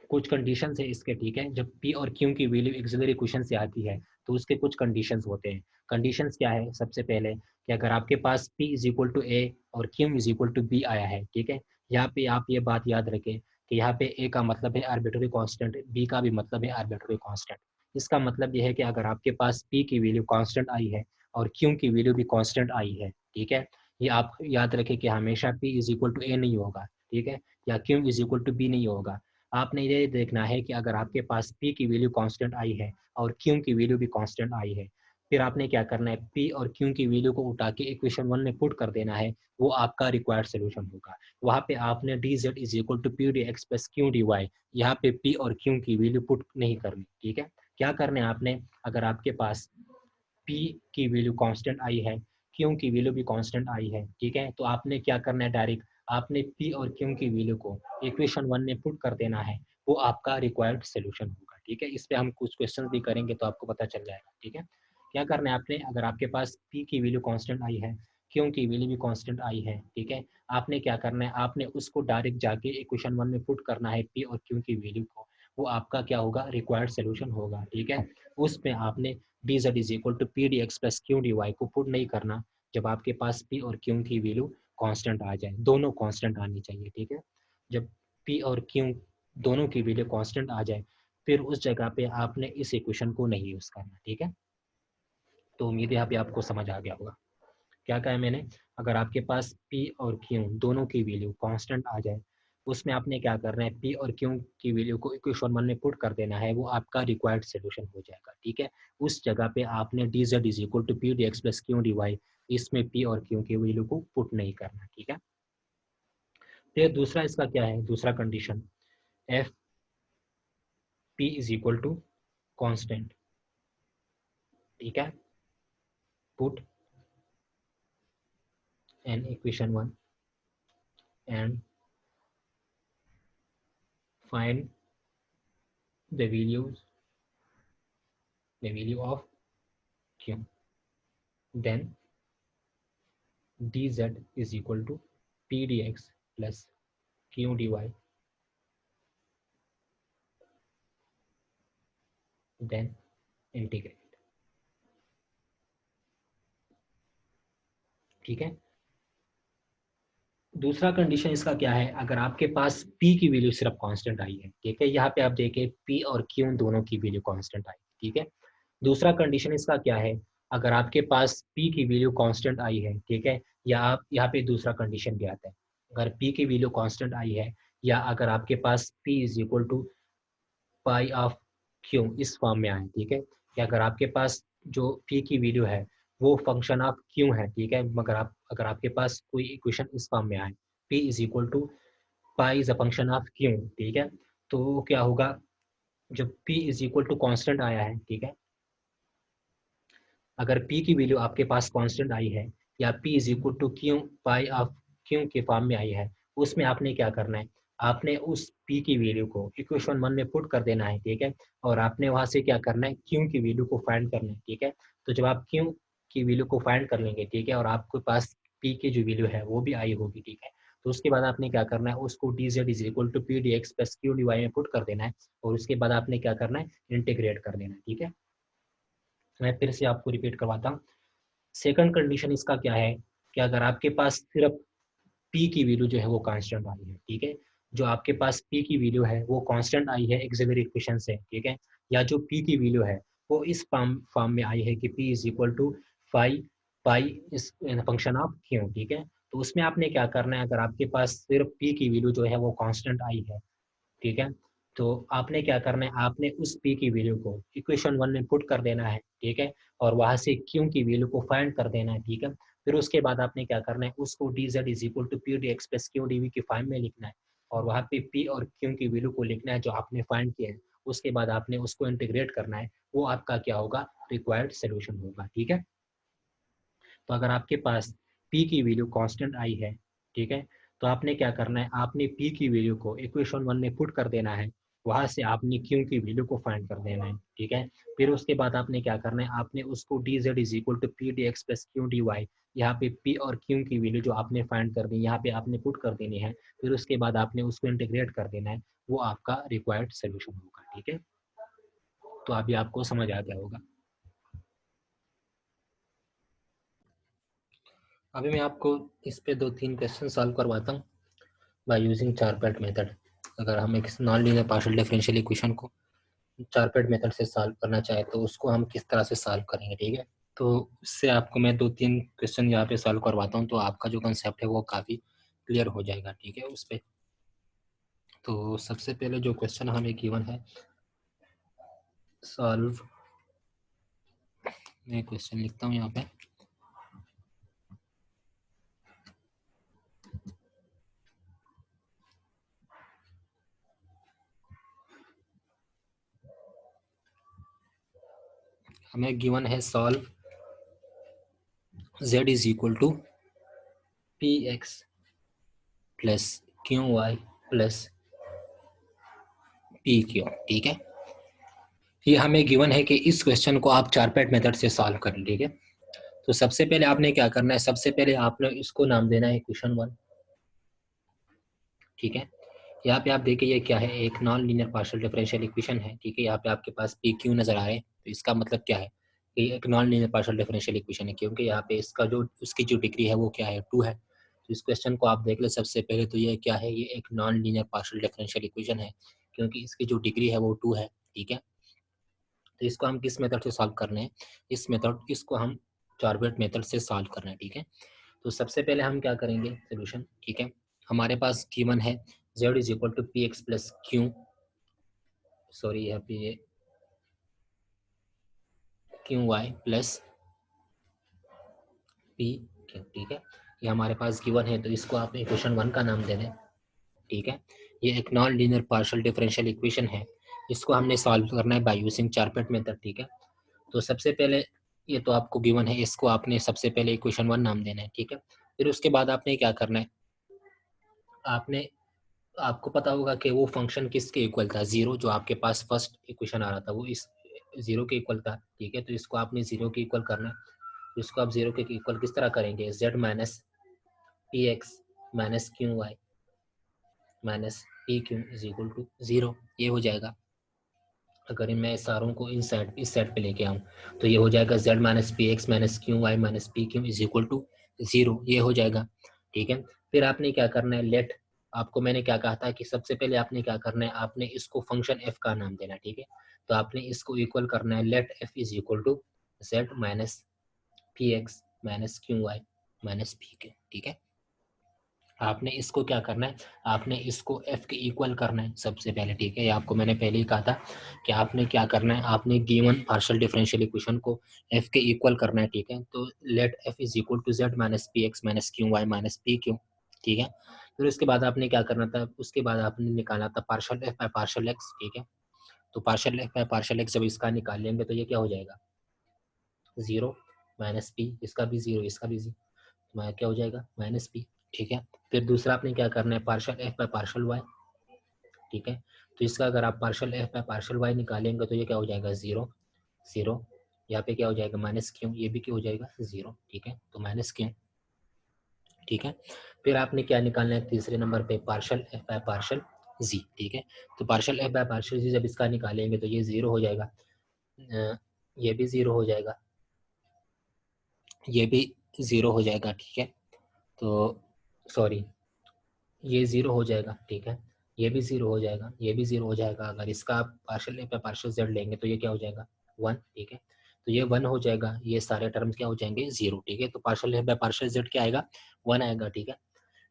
कुछ कंडीशन है इसके, ठीक है? जब पी और क्यू की वैल्यू एक्सिलरी क्वेश्चन से आती है तो उसके कुछ कंडीशंस होते हैं। कंडीशंस क्या है, सबसे पहले कि अगर आपके पास P is equal to A और Q is equal to B आया है, ठीक है? यहाँ पे आप ये बात याद रखें कि यहाँ पे ए का मतलब है आर्बिट्ररी कांस्टेंट, बी का भी मतलब है आर्बिट्ररी कांस्टेंट। इसका मतलब ये है कि अगर आपके पास पी की वैल्यू कांस्टेंट आई है और क्यू की वैल्यू भी कांस्टेंट आई है, ठीक है? ये आप याद रखें कि हमेशा P is equal to A नहीं होगा, ठीक है? या Q is equal to B नहीं होगा। आपने ये देखना है कि अगर आपके पास पी की वैल्यू कांस्टेंट आई है और क्यू की वैल्यू भी कांस्टेंट आई है, फिर आपने क्या करना है, पी और क्यू की वैल्यू को उठा के इक्वेशन वन में पुट कर देना है, वो आपका रिक्वायर्ड सोल्यूशन होगा। वहाँ पे आपने D Z is equal to P D x plus Q D Y, यहाँ पे पी और क्यू की वैल्यू पुट नहीं करनी, ठीक है? क्या करना है आपने, अगर आपके पास पी की वैल्यू कांस्टेंट आई है, क्यू की वैल्यू भी कांस्टेंट आई है, ठीक है? तो आपने क्या करना है, डायरेक्ट आपने पी और क्यू की वैल्यू को इक्वेशन वन में पुट कर देना है, वो आपका रिक्वायर्ड सोल्यूशन होगा, ठीक है? इस पे हम कुछ क्वेश्चन भी करेंगे तो आपको पता चल जाएगा, ठीक है? क्या करना है आपने, अगर आपके पास पी की वैल्यू कांस्टेंट आई है, क्यू की वैल्यू भी कांस्टेंट आई है, ठीक है? आपने क्या करना है, आपने उसको डायरेक्ट जाके इक्वेशन वन में पुट करना है पी और क्यू की वैल्यू को, वो आपका क्या होगा, रिक्वायर्ड सोल्यूशन होगा, ठीक है? उसमें आपने D Z is equal to P D x plus Q D Y को पुट नहीं करना, जब आपके पास पी और क्यू की वैल्यू कांस्टेंट आ जाए, दोनों कांस्टेंट आनी चाहिए, ठीक है? जब पी और क्यू दोनों की वैल्यू कांस्टेंट आ जाए, फिर उस जगह पे आपने इस इक्वेशन को नहीं यूज करना, ठीक है? तो उम्मीद है यहाँ पे आपको समझ आ गया होगा। क्या कहा है मैंने, अगर आपके पास P और Q दोनों की वैल्यू कांस्टेंट आ जाए, उसमें आपने क्या करना है, P और Q की वैल्यू को इक्वेशन वन में पुट कर देना है, वो आपका रिक्वायर्ड सोल्यूशन हो जाएगा, ठीक है? उस जगह पे आपने D Z is equal to P D x plus Q D Y, इसमें P और Q की वैल्यू को पुट नहीं करना, ठीक है? फिर दूसरा इसका क्या है, दूसरा condition, F P is equal to constant, ठीक है? Put an equation one and find the values the value of q, then dz is equal to p dx plus q dy, then integrate, ठीक है? दूसरा condition इसका क्या है, अगर आपके पास p की वैल्यू सिर्फ कांस्टेंट आई है, ठीक है? यहाँ पे आप देखें p और q दोनों की वैल्यू कांस्टेंट आई, ठीक है? दूसरा कंडीशन इसका क्या है, अगर आपके पास p की वैल्यू कांस्टेंट आई है, ठीक है? या आप यहाँ पे दूसरा कंडीशन भी आता है, अगर p की वैल्यू कांस्टेंट आई है, या अगर आपके पास p is equal to pi of Q इस फॉर्म में आए, ठीक है? कि अगर आपके पास जो पी की वैल्यू है वो फंक्शन ऑफ क्यू है, ठीक है? मगर अगर आपके पास कोई इक्वेशन इस फॉर्म में आए, P is equal to pi is a function of Q, ठीक है? तो क्या होगा, जब P is equal to constant आया है, ठीक है? अगर p की वैल्यू आपके पास कांस्टेंट आई है, या p is equal to Q pi of Q के फॉर्म में आई है, उसमें आपने क्या करना है, आपने उस p की वैल्यू को इक्वेशन वन में पुट कर देना है, ठीक है? और आपने वहां से क्या करना है, q की वैल्यू को फाइंड करना है, ठीक है? तो जब आप q की वैल्यू को फाइंड कर लेंगे, ठीक है, और आपके पास p की जो वैल्यू है वो भी आई होगी, ठीक है? तो उसके बाद आपने क्या करना है, उसको dz is equal to P D x plus Q D Y में पुट कर देना है, और उसके बाद आपने क्या करना है, इंटीग्रेट कर देना है। ठीक है, मैं फिर से आपको रिपीट करवाता हूँ। सेकंड कंडीशन इसका क्या है कि अगर आपके पास सिर्फ p की वैल्यू जो है वो कांस्टेंट आई है, ठीक है, जो आपके पास p की वैल्यू है वो कांस्टेंट आई है एक्सिलरी इक्वेशन से, ठीक है, या जो p की वैल्यू है वो इस फॉर्म में आई है कि p is equal to phi pi is function of Q, ठीक है, तो उसमें आपने क्या करना है, अगर आपके पास सिर्फ p की वैल्यू जो है वो कांस्टेंट आई है, ठीक है, तो आपने क्या करना है, आपने उस p की वैल्यू को इक्वेशन 1 में पुट कर देना है, ठीक है, और वहां से q की वैल्यू को फाइंड कर देना है, ठीक है, फिर उसके बाद आपने क्या करना है, उसको dz is equal to P D x plus Q D V की फॉर्म में लिखना है, और वहाँ पे p और q की वैल्यू को लिखना है जो आपने फाइंड किया है, उसके बाद आपने उसको इंटीग्रेट करना है, वो आपका क्या होगा, रिक्वायर्ड सोल्यूशन होगा। ठीक है, तो अगर आपके पास p की वैल्यू कांस्टेंट आई है, ठीक है, तो आपने क्या करना है, आपने p की वैल्यू को इक्वेशन 1 में पुट कर देना है, वहां से आपने q की वैल्यू को फाइंड कर देना है, ठीक है, फिर उसके बाद आपने क्या करना है, आपने उसको dz is equal to P D x plus Q D Y, यहाँ पे p और q की वैल्यू जो आपने फाइंड कर दी यहाँ पे आपने पुट कर देनी है, फिर उसके बाद आपने उसको इंटीग्रेट कर देना है, वो आपका रिक्वायर्ड सोल्यूशन होगा। ठीक है, तो अभी आपको समझ आ गया होगा। अभी मैं आपको इस पे 2-3 क्वेश्चन सॉल्व करवाता हूँ बाय यूजिंग चार-पैट मेथड। अगर हम एक non linear partial differential equation को चार-पैट मेथड से सॉल्व करना चाहे तो उसको हम किस तरह से सॉल्व करेंगे, ठीक है, तो इससे आपको मैं 2-3 क्वेश्चन यहाँ पे सॉल्व करवाता हूँ, तो आपका जो कंसेप्ट है वो काफ़ी क्लियर हो जाएगा। ठीक है, उस पे तो सबसे पहले जो क्वेश्चन हमें गिवन है, सॉल्व, मैं क्वेश्चन लिखता हूँ यहाँ पे, हमें गिवन है solve z is equal to P X plus Q Y plus P Q. ठीक है, ये हमें गिवन है कि इस क्वेश्चन को आप चार-पैट मेथड से सॉल्व करें। ठीक है, तो सबसे पहले आपने क्या करना है, सबसे पहले आपने इसको नाम देना है इक्वेशन 1। ठीक है, यहाँ पे आप देखिए ये क्या है, एक non linear partial differential equation है। ठीक है, यहाँ पे आपके पास पी क्यू नजर आ रहे हैं, तो इसका मतलब क्या है कि एक non linear partial differential equation है, क्योंकि यहाँ पे इसका जो उसकी जो डिग्री है वो क्या है, 2 है। तो इस क्वेश्चन को आप देख ले, सबसे पहले तो ये क्या है, ये एक non linear partial differential equation है, क्योंकि इसकी जो डिग्री है वो 2 है। ठीक है, तो इसको हम किस मेथड से सॉल्व करने हैं, इसको हम चार-पैट मेथड से सॉल्व करना है। ठीक है, तो सबसे पहले हम क्या करेंगे, सोल्यूशन। ठीक है, हमारे पास गिवन है z is equal to P X plus Q, sorry यहाँ पे Q Y plus P Q. ठीक है, ये हमारे पास गिवन है, तो इसको आप इक्वेशन 1 का नाम दे दें। ठीक है, ये एक non linear partial differential equation है, इसको हमने सॉल्व करना है बाय यूजिंग चार-पैट मेथड। ठीक है, तो सबसे पहले ये तो आपको गिवन है, इसको आपने सबसे पहले इक्वेशन 1 नाम देना है। ठीक है, फिर उसके बाद आपने क्या करना है, आपने आपको पता होगा कि वो फंक्शन किसके इक्वल था, जीरो, जो आपके पास फर्स्ट इक्वेशन आ रहा था वो इस जीरो के इक्वल था। ठीक है, तो इसको आपने जीरो के इक्वल करना है, तो इसको आप जीरो के इक्वल किस तरह करेंगे, z minus P X minus Q Y minus P Q is equal to zero, ये हो जाएगा। अगर मैं सारों को इस साइड पे लेके आऊँ तो ये हो जाएगा z minus P X minus Q Y minus P Q is equal to zero, ये हो जाएगा। ठीक है, फिर आपने क्या करना है, लेट, आपको मैंने क्या कहा था कि सबसे पहले आपने क्या करना है, आपने इसको फंक्शन f का नाम देना। ठीक है, तो आपने इसको इक्वल करना है, let f is equal to z minus P X minus Q Y minus P Q. ठीक है, आपने इसको क्या करना है, आपने इसको f के इक्वल करना है सबसे पहले। ठीक है, ये आपको मैंने पहले ही कहा था कि आपने क्या करना है, आपने गिवन पार्शियल डिफरेंशियल इक्वेशन को f के इक्वल करना है। ठीक है, तो let f is equal to z minus P X minus Q Y minus P Q. ठीक है, फिर उसके बाद आपने क्या करना था, उसके बाद आपने निकालना था partial f by partial x। ठीक है, तो partial f by partial x जब इसका निकाल लेंगे तो ये क्या हो जाएगा, जीरो माइनस पी, इसका भी जीरो, इसका भी जीरो, क्या हो जाएगा, माइनस पी। ठीक है, फिर दूसरा आपने क्या करना है, partial F by partial Y. ठीक है, तो इसका अगर आप partial F by partial Y निकालेंगे तो ये क्या हो जाएगा, जीरो जीरो, यहाँ पे क्या हो जाएगा, माइनस क्यू, ये भी क्या हो जाएगा, जीरो। ठीक है, तो माइनस क्यू। ठीक है, फिर आपने क्या निकालना है तीसरे नंबर पे, partial F by partial z, ठीक है। तो partial F by partial z जब इसका निकालेंगे तो ये 0 हो जाएगा, ये भी 0 हो जाएगा, ये भी 0 हो जाएगा, ठीक है। तो सॉरी, ये 0 हो जाएगा, ठीक है। ये भी 0 हो जाएगा, ये भी 0 हो जाएगा। अगर इसका आप पार्शियल ए पे पार्शियल जेड लेंगे तो ये क्या हो जाएगा 1, ठीक है। तो ये 1 हो जाएगा, ये सारे टर्म्स क्या हो जाएंगे 0, ठीक है। तो पार्शियल ए बाय पार्शियल जेड क्या आएगा 1 आएगा, ठीक है।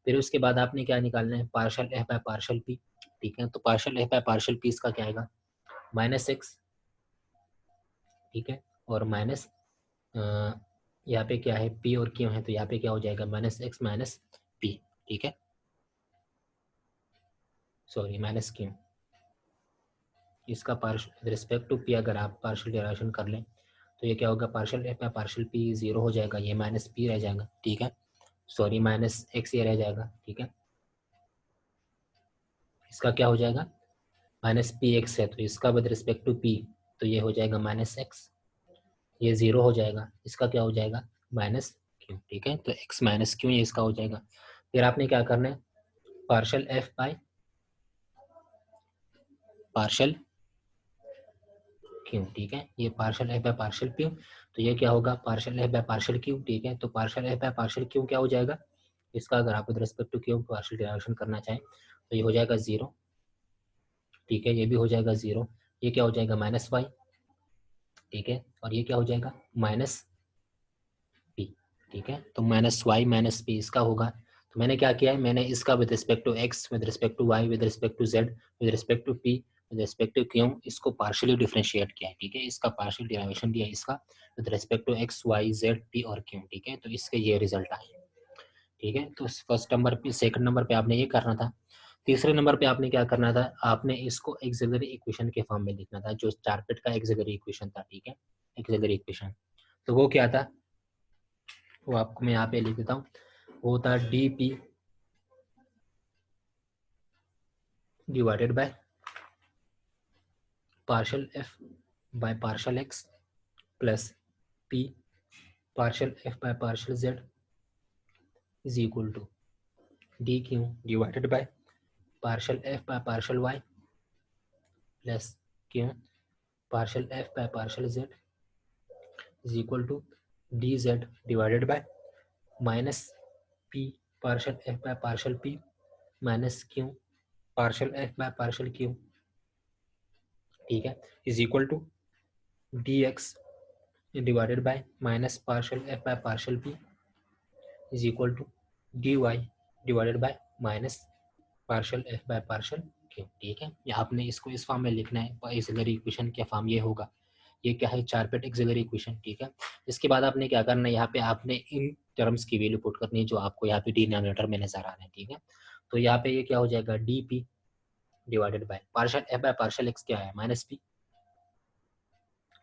फिर उसके बाद आपने क्या निकालना है पार्शियल ए बाय पार्शियल पी, ठीक है। तो पार्शियल ए बाय पार्शियल पी इसका क्या आएगा -x, ठीक है। और माइनस यहाँ पे क्या है p और q है, तो यहाँ पे क्या हो जाएगा -x माइनस p, ठीक है। सॉरी -q, इसका partial with respect to p अगर आप पार्शियल डेरिवेशन कर लें तो ये क्या होगा पार्शियल एफ पार्शियल p 0 हो जाएगा, ये -p रह जाएगा, ठीक है। सॉरी -x ये रह जाएगा, ठीक है। इसका क्या हो जाएगा -px है, तो इसका विद रिस्पेक्ट टू p तो ये हो जाएगा -x, ये 0 हो जाएगा, इसका क्या हो जाएगा -q, ठीक है। तो x -q ये इसका हो जाएगा। फिर आपने क्या करना है partial f by partial q, ठीक है। ये partial f by partial q, तो ये क्या होगा partial f by partial q, ठीक है। तो partial f by partial q क्या हो जाएगा, इसका अगर आप with respect to q partial derivation करना चाहें तो ये हो जाएगा 0, ठीक है। ये भी हो जाएगा 0, ये क्या हो जाएगा -y, ठीक है। और ये क्या हो जाएगा -p, ठीक है। तो -y -p इसका होगा। तो मैंने क्या किया है, मैंने इसका with respect to x, with respect to y, with respect to z, with respect to p, with respect to q इसको पार्शियली डिफरेंशिएट किया है, ठीक है। इसका पार्शियल डेरिवेशन दिया है इसका with respect to x, y, z, p और q, ठीक है। तो इसके ये रिजल्ट आए, ठीक है। तो फर्स्ट नंबर पे सेकंड नंबर पे आपने ये करना था। तीसरे नंबर पे आपने क्या करना था, आपने इसको एक्सिलरी इक्वेशन के फॉर्म में लिखना था, जो चारपेट का एक्सिलरी इक्वेशन था, ठीक है। एक्सिलरी इक्वेशन तो वो क्या था, वो आपको मैं यहाँ पे लिख देता हूँ। वो था dp divided by partial f by partial x plus p partial f by partial z is equal to dq divided by partial f by partial y plus q partial f by partial z is equal to dz divided by minus p partial f by partial p minus q partial f by partial q, ठीक है, is equal to dx divided by minus partial f by partial p is equal to dy divided by minus partial f by partial q, ठीक है। या आपने इसको इस form में लिखना है, एक्सिलरी इक्वेशन का फॉर्म ये होगा, ये क्या है चारपेट एक्सिलरी इक्वेशन, ठीक है। इसके बाद आपने क्या करना है, यहाँ पे आपने इन टर्म्स की वैल्यू पुट करनी है जो आपको यहाँ पे डिनोमिनेटर में नजर आ रहे हैं, ठीक है। तो यहाँ पे ये क्या हो जाएगा dp divided by partial f by partial x क्या है -p,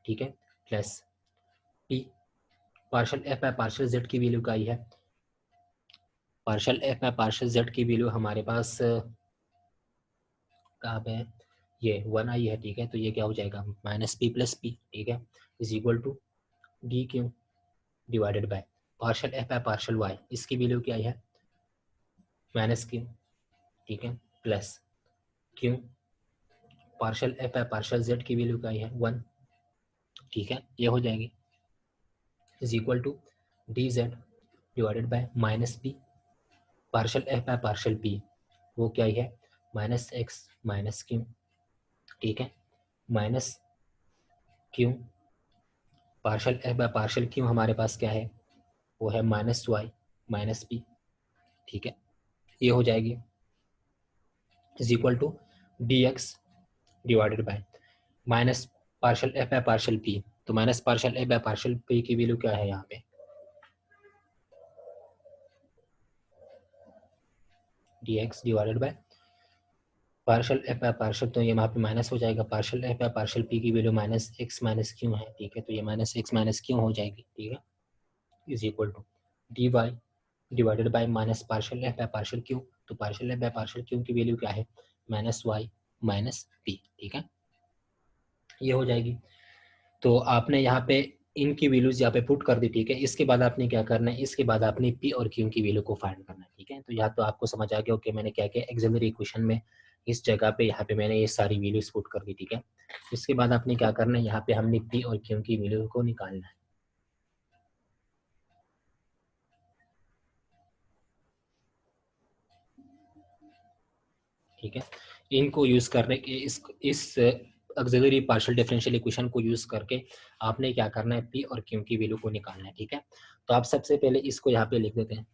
ठीक है, plus p partial f by partial z की वैल्यू क्या आई है, partial f by partial z की वैल्यू हमारे पास कहाँ पे है, ये 1 आई है, ठीक है। तो ये क्या हो जाएगा -p प्लस p, ठीक है, is equal to dq divided by partial f by partial y, इसकी वैल्यू क्या आई है -q, ठीक है, plus q partial f by partial z की वैल्यू क्या आई है 1, ठीक है, ये हो जाएगी is equal to dz divided by -p partial f by partial p, वो क्या है -x माइनस q, ठीक है, minus q partial f by partial q हमारे पास क्या है, वो है -y माइनस p, ठीक है, ये हो जाएगी is equal to dx divided by minus partial f by partial p, तो minus partial f by partial p की वैल्यू क्या है यहाँ पे dx divided by partial f by partial, तो ये वहाँ पे माइनस हो जाएगा, partial f by partial p की वैल्यू -x माइनस q है, ठीक है। तो ये -x माइनस q हो जाएगी, ठीक है, is equal to dy divided by minus partial f by partial q, तो partial f by partial q की वैल्यू क्या है -y माइनस p, ठीक है, ये हो जाएगी। तो आपने यहाँ पे इनकी वैल्यूज यहाँ पे पुट कर दी, ठीक है। इसके बाद आपने क्या करना है, इसके बाद आपने पी और क्यू की वैल्यू को फाइंड करना है, ठीक है। तो यहाँ तो आपको समझ आ गया कि मैंने क्या किया एक्सिलरी इक्वेशन में, इस जगह पे यहाँ पे मैंने ये सारी वैल्यूज पुट कर दी, ठीक है। इसके बाद आपने क्या करना है, यहाँ पे हमने पी और क्यू की वैल्यू को निकालना है, ठीक है। इनको यूज करने के इस ऑक्सिलरी पार्शियल डिफरेंशियल इक्वेशन को यूज करके आपने क्या करना है, पी और क्यू की वैल्यू को निकालना है, ठीक है। तो आप सबसे पहले इसको यहाँ पे लिख देते हैं,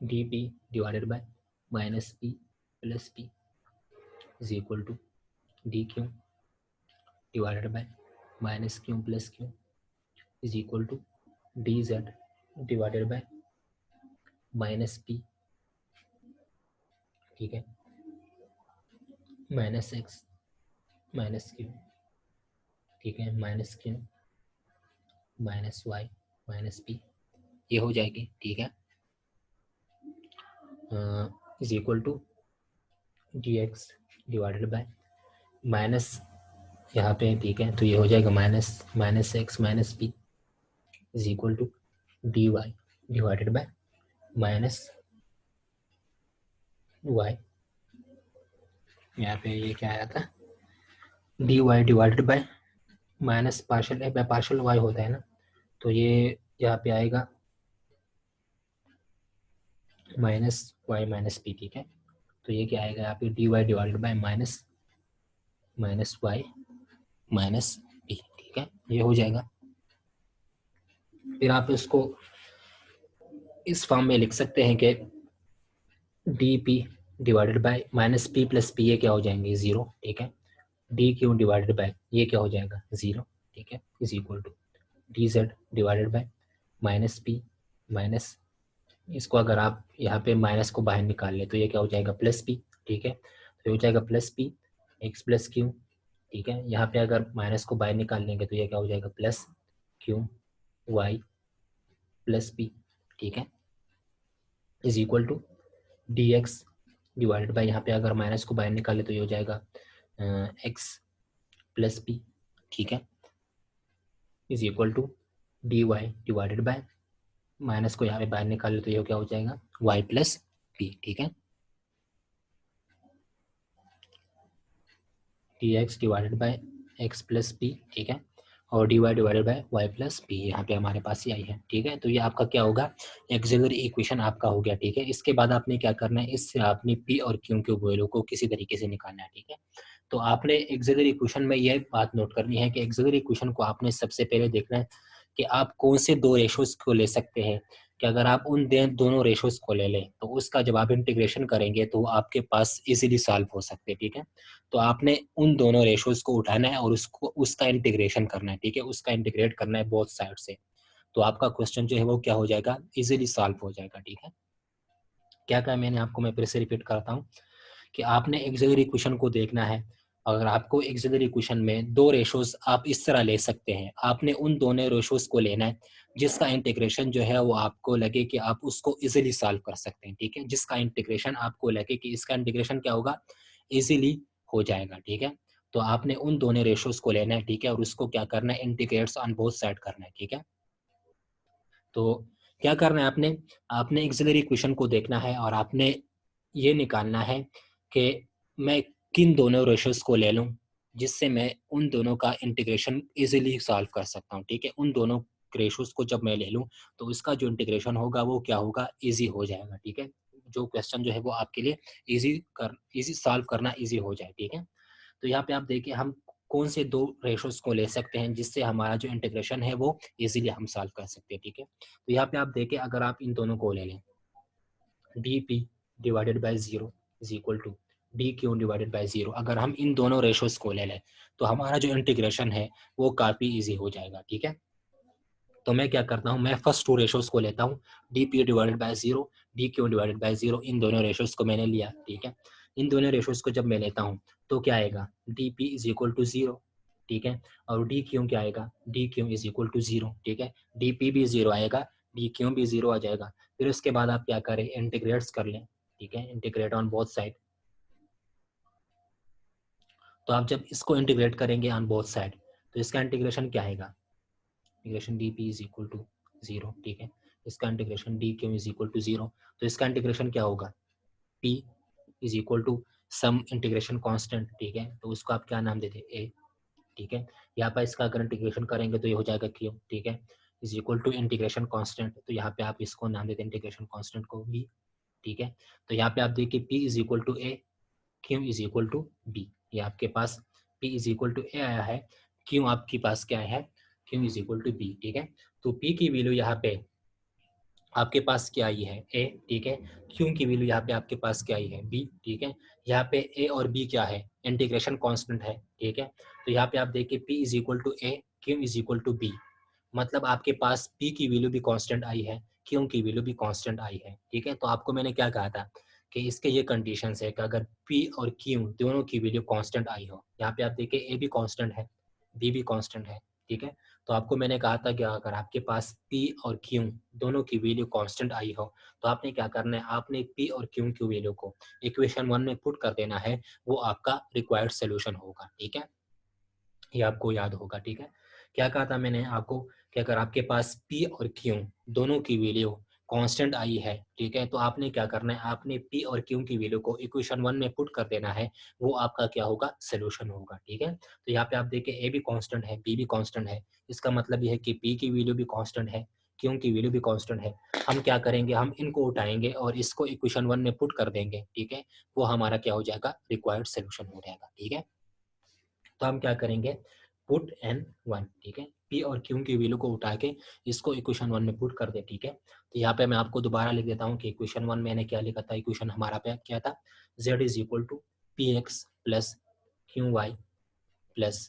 D P divided by minus P plus P is equal to D Q divided by minus Q plus Q is equal to D Z divided by minus P, ठीक है, माइनस एक्स माइनस क्यू, ठीक है, minus Q minus Y minus P, ये हो जाएगी, ठीक है, is equal to D x divided by minus यहाँ पे, ठीक है। तो ये हो जाएगा minus X minus P is equal to D Y divided by minus Y, यहाँ पे ये क्या आया था, D Y divided by minus partial Y होता है ना, तो ये यहाँ पे आएगा माइनस वाई माइनस पी, ठीक है। तो ये क्या आएगा यहाँ पे, D Y divided by minus Y minus P, ठीक है, ये हो जाएगा। फिर आप इसको इस फॉर्म में लिख सकते हैं कि D P divided by minus P plus P, ये क्या हो जाएंगे, जीरो, ठीक है। डी क्यू डिवाइडेड बाय ये क्या हो जाएगा, जीरो, ठीक है, is equal to D Z divided by minus P minus, इसको अगर आप यहाँ पे माइनस को बाहर निकाल ले तो ये क्या हो जाएगा, प्लस पी, ठीक है। तो ये हो जाएगा plus P X plus Q, ठीक है। यहाँ पे अगर माइनस को बाहर निकाल लेंगे तो ये क्या हो जाएगा, plus Q Y plus P, ठीक है, is equal to D x divided by, यहाँ पे अगर माइनस को बाहर निकाले तो ये हो जाएगा एक्स प्लस पी, ठीक है, is equal to D Y divided by minus को यहाँ पे बाहर निकाले तो ये क्या हो जाएगा, वाई प्लस पी, ठीक है। D x divided by X plus P, ठीक है, और D Y divided by Y plus P यहाँ पे हमारे पास ही आई है, ठीक है। तो ये आपका क्या होगा, एक्सिलरी इक्वेशन आपका हो गया, ठीक है। इसके बाद आपने क्या करना है, इससे आपने पी और क्यू के वैल्यू को किसी तरीके से निकालना है, ठीक है। तो आपने एक्सिलरी इक्वेशन में यह बात नोट करनी है कि एक्सिलरी इक्वेशन को आपने सबसे पहले देखना है कि आप कौन से दो रेशोज को ले सकते हैं, कि अगर आप उन दोनों रेशोज को ले लें तो उसका जब आप इंटीग्रेशन करेंगे तो आपके पास इजीली सॉल्व हो सकते हैं, ठीक है। तो आपने उन दोनों रेशोज को उठाना है और उसका इंटीग्रेशन करना है, ठीक है, उसका इंटीग्रेट करना है बोथ साइड से, तो आपका क्वेश्चन जो है वो क्या हो जाएगा, इजीली सॉल्व हो जाएगा, ठीक है। क्या क्या मैंने आपको, मैं फिर से रिपीट करता हूँ कि आपने एक्सिलरी इक्वेशन को देखना है। अगर आपको एक्सिलरी इक्वेशन में दो रेशोज आप इस तरह ले सकते हैं, आपने उन दोनों रेशोज को लेना है जिसका इंटीग्रेशन जो है वो आपको लगे कि आप उसको इजीली सॉल्व कर सकते हैं, ठीक है, जिसका इंटीग्रेशन आपको लगे कि इसका इंटीग्रेशन क्या होगा, इजीली हो जाएगा, ठीक है। तो आपने उन दोनों रेशोज को लेना है, ठीक है, और उसको क्या करना है, इंटीग्रेट्स ऑन बोथ साइड करना है, ठीक है। तो क्या करना है, आपने आपने एक्सिलरी इक्वेशन को देखना है और आपने ये निकालना है कि मैं किन दोनों रेशोज को ले लूं जिससे मैं उन दोनों का इंटीग्रेशन इजीली सॉल्व कर सकता हूं, ठीक है। उन दोनों रेशोज को जब मैं ले लूं तो उसका जो इंटीग्रेशन होगा वो क्या होगा, इजी हो जाएगा, ठीक है। जो क्वेश्चन जो है वो आपके लिए इजी सॉल्व करना इजी हो जाए, ठीक है। तो यहाँ पे आप देखिए हम कौन से दो रेशोज को ले सकते हैं जिससे हमारा जो इंटीग्रेशन है वो इजीली हम सॉल्व कर सकते हैं, ठीक है। तो यहाँ पे आप देखिए अगर आप इन दोनों को ले लें, D P divided by zero is equal to D Q divided by zero, अगर हम इन दोनों रेशोज को ले लें तो हमारा जो इंटीग्रेशन है वो काफ़ी इजी हो जाएगा, ठीक है। तो मैं क्या करता हूँ, मैं फर्स्ट टू रेशोज को लेता हूँ, d P divided by zero D Q divided by zero, इन दोनों रेशोज को मैंने लिया, ठीक है। इन दोनों रेशोज को जब मैं लेता हूँ तो क्या आएगा, D P is equal to zero, ठीक है, और डी क्यू क्या आएगा, D Q is equal to zero, ठीक है, डी पी भी जीरो आएगा, डी क्यू भी जीरो आ जाएगा। फिर उसके बाद आप क्या करें, इंटीग्रेट्स कर लें, ठीक है, इंटीग्रेट ऑन बोथ साइड। तो आप जब इसको इंटीग्रेट करेंगे ऑन बोथ साइड तो इसका इंटीग्रेशन क्या आएगा, integration D P is equal to 0, ठीक है। इसका integration D Q is equal to 0, तो इसका इंटीग्रेशन क्या होगा, P is equal to some integration constant, ठीक है। तो उसको आप क्या नाम देते ए, ठीक है। यहाँ पर इसका अगर इंटीग्रेशन करेंगे तो ये हो जाएगा क्यू, ठीक है, is equal to integration constant, तो यहाँ पे आप इसको नाम देते हैं इंटीग्रेशन कांस्टेंट को बी, ठीक है। तो यहाँ पे आप देखिए P is equal to A, Q is equal to B, ये आपके पास P is equal to A आया है, क्यू आपके पास क्या है, Q is equal to B, ठीक है। तो पी की वैल्यू यहाँ पे आपके पास क्या आई है ए, ठीक है। क्यू की वैल्यू यहाँ पे आपके पास क्या आई है बी, ठीक है। यहाँ पे ए और बी क्या है, इंटीग्रेशन कांस्टेंट है, ठीक है। तो यहाँ पे आप देखिए P is equal to A, Q is equal to B, मतलब आपके पास पी की वैल्यू भी कांस्टेंट आई है, क्यू की वैल्यू भी कांस्टेंट आई है, ठीक है। तो आपको मैंने क्या कहा था कि इसके ये कंडीशंस है कि अगर पी और क्यू दोनों की वैल्यू कांस्टेंट आई हो, यहाँ पे आप देखिए ए भी कांस्टेंट है, बी भी कांस्टेंट है, ठीक है। तो आपको मैंने कहा था कि अगर आपके पास पी और क्यू दोनों की वैल्यू कांस्टेंट आई हो तो आपने क्या करना है, आपने पी और क्यू की वैल्यू को इक्वेशन 1 में पुट कर देना है, वो आपका रिक्वायर्ड सोल्यूशन होगा, ठीक है। ये आपको याद होगा, ठीक है। क्या कहा था मैंने आपको कि अगर आपके पास पी और क्यू दोनों की वैल्यू कांस्टेंट आई है, ठीक है, तो आपने क्या करना है, आपने पी और क्यू की वैल्यू को इक्वेशन 1 में पुट कर देना है, वो आपका क्या होगा, सोल्यूशन होगा, ठीक है। तो यहाँ पे आप देखिए ए भी कांस्टेंट है, बी भी कांस्टेंट है, इसका मतलब ये है कि पी की वैल्यू भी कांस्टेंट है, क्यू की वैल्यू भी कांस्टेंट है। हम क्या करेंगे, हम इनको उठाएंगे और इसको इक्वेशन 1 में पुट कर देंगे, ठीक है, वो हमारा क्या हो जाएगा, रिक्वायर्ड सोल्यूशन हो जाएगा, ठीक है। तो हम क्या करेंगे, पुट एन 1, ठीक है, पी और क्यू की वैल्यू को उठा के इसको इक्वेशन 1 में पुट कर दे, ठीक है। तो यहाँ पे मैं आपको दोबारा लिख देता हूँ कि इक्वेशन 1 मैंने क्या लिखा था, इक्वेशन हमारा पे क्या था, z is equal to P X plus Q Y plus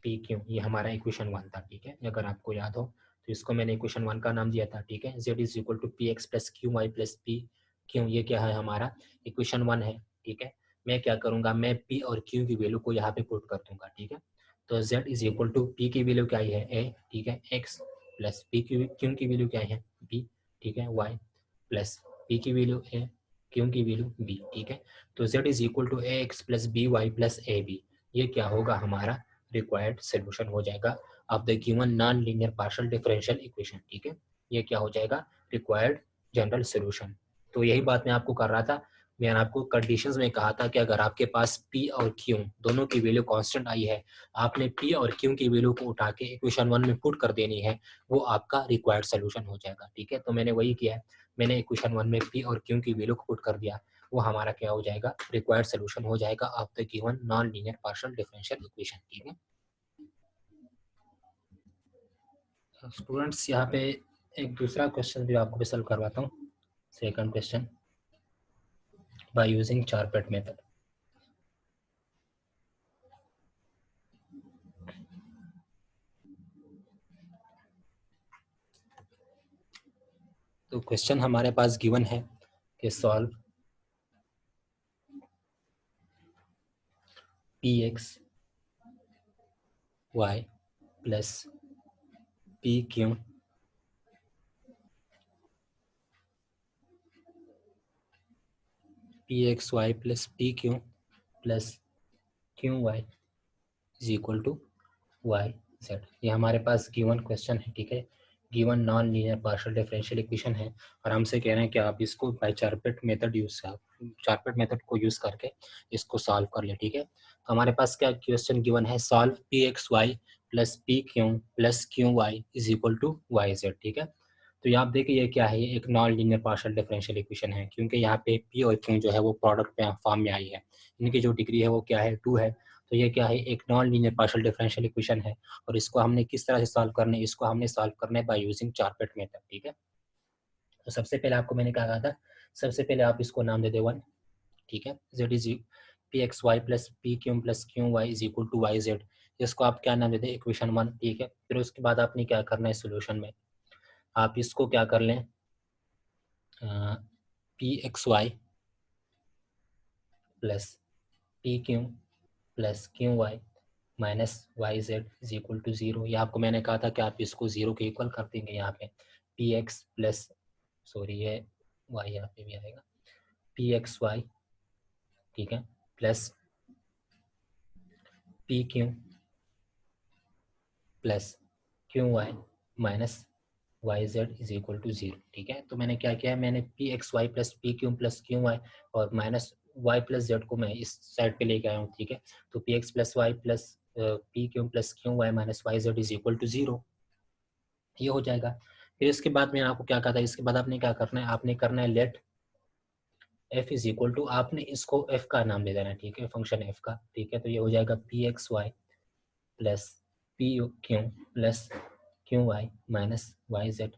P Q, ये हमारा इक्वेशन 1 था, ठीक है। अगर आपको याद हो तो इसको मैंने इक्वेशन 1 का नाम दिया था, ठीक है। z is equal to P X plus Q Y plus P Q, ये क्या है, हमारा इक्वेशन 1 है, ठीक है। मैं क्या करूँगा, मैं पी और क्यू की वैल्यू को यहाँ पे पुट कर दूंगा, ठीक है। तो z is equal to P की वैल्यू क्या है ए, ठीक है, एक्स प्लस पी क्यू की वैल्यू क्या है बी, ठीक है, वाई प्लस पी की वैल्यू ए, क्यू की वैल्यू बी, ठीक है। तो z is equal to A X plus B Y plus A B, ये क्या होगा, हमारा रिक्वायर्ड सोल्यूशन हो जाएगा of the given non linear partial differential equation, ठीक है। ये क्या हो जाएगा, रिक्वायर्ड जनरल सोल्यूशन। तो यही बात मैं आपको कर रहा था, मैंने आपको कंडीशंस में कहा था कि अगर आपके पास P और Q दोनों की वैल्यू कांस्टेंट आई है, आपने P और Q की वैल्यू को उठा के इक्वेशन 1 में पुट कर देनी है, वो आपका रिक्वायर्ड सोल्यूशन हो जाएगा, ठीक है। तो मैंने वही किया है, मैंने इक्वेशन 1 में P और Q की वैल्यू को पुट कर दिया, वो हमारा क्या हो जाएगा, रिक्वायर्ड सोल्यूशन हो जाएगा of the given non linear partial differential equation, ठीक है। स्टूडेंट्स यहाँ पे एक दूसरा क्वेश्चन भी आपको सॉल्व करवाता हूँ, second question by using Charpit method. तो क्वेश्चन हमारे पास गिवन है कि solve P x Y plus P q p x Y plus P Q plus Q Y is equal to Y Z. ये हमारे पास गिवन क्वेश्चन है, ठीक है, given non linear partial differential equation है, और हमसे कह रहे हैं कि आप इसको by Charpit method Charpit method को यूज करके इसको सॉल्व कर ले, ठीक है। तो हमारे पास क्या क्वेश्चन गिवन है, solve P x Y plus P Q plus Q Y is equal to Y Z, ठीक है। तो यहाँ आप देखिए ये क्या है, ये एक non linear partial differential equation है, क्योंकि यहाँ पे पी और क्यू जो है वो प्रोडक्ट फॉर्म में आई है, इनकी जो डिग्री है वो क्या है 2 है। तो ये क्या है, एक non linear partial differential equation है, और इसको हमने किस तरह से सॉल्व करना है, इसको हमने सॉल्व करना है बाय यूजिंग चारपेट मेथड, ठीक है। तो सबसे पहले आपको मैंने क्या कहा था, सबसे पहले आप इसको नाम दे दे 1, ठीक है, z is P x Y plus P Q plus Q Y is equal to Y Z, इसको आप क्या नाम देते हैं, इक्वेशन 1, ठीक है। फिर उसके बाद आपने क्या करना है, सोल्यूशन में आप इसको क्या कर लें, P x Y plus P Q plus Q Y minus Y Z is equal to 0। ये आपको मैंने कहा था कि आप इसको 0 के इक्वल कर देंगे, यहाँ पे पी एक्स प्लस, सॉरी ये वाई यहाँ पे भी आएगा, पी एक्स वाई, ठीक है, plus P Q plus Q Y minus Y Z is equal to 0। ठीक है, तो मैंने क्या किया है, मैंने P x Y plus P Q Y और माइनस वाई प्लस जेड को मैं इस साइड पे लेके आया हूँ। ठीक है, तो P X plus Y plus P Q Y minus Y Z is equal to 0, ये हो जाएगा। फिर इसके बाद मैंने आपको क्या कहा था, इसके बाद आपने क्या करना है, आपने करना है let F is equal to, आपने इसको एफ का नाम दे देना है। ठीक है, फंक्शन एफ का। ठीक है, तो ये हो जाएगा P x Y plus P Q plus Q Y minus Y Z.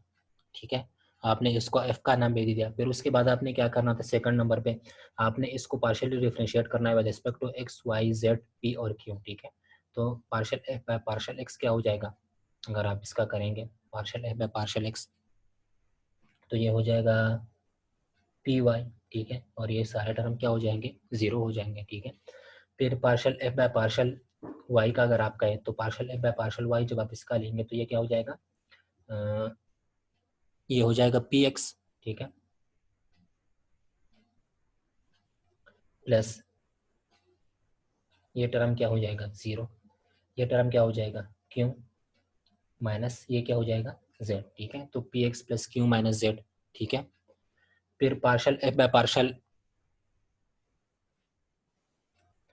ठीक है, आपने इसको एफ का नाम दे दिया। फिर उसके बाद आपने क्या करना था, सेकंड नंबर पे आपने इसको पार्शियली डिफरेंशिएट करना है with respect to x Y Z P और क्यू। ठीक है, तो partial F by partial X क्या हो जाएगा, अगर आप इसका करेंगे partial F by partial X, तो ये हो जाएगा पी वाई। ठीक है, और ये सारे टर्म क्या हो जाएंगे, 0 हो जाएंगे। ठीक है, फिर partial F by partial Y का अगर आप कहें तो partial F by partial Y जब आप इसका लेंगे तो ये क्या हो जाएगा, ये हो जाएगा पी एक्स। ठीक है, प्लस ये टर्म क्या हो जाएगा 0, ये टर्म क्या हो जाएगा क्यू माइनस ये क्या हो जाएगा जेड। ठीक है, तो P X plus Q minus Z. ठीक है, फिर पार्शियल एफ बाय पार्शियल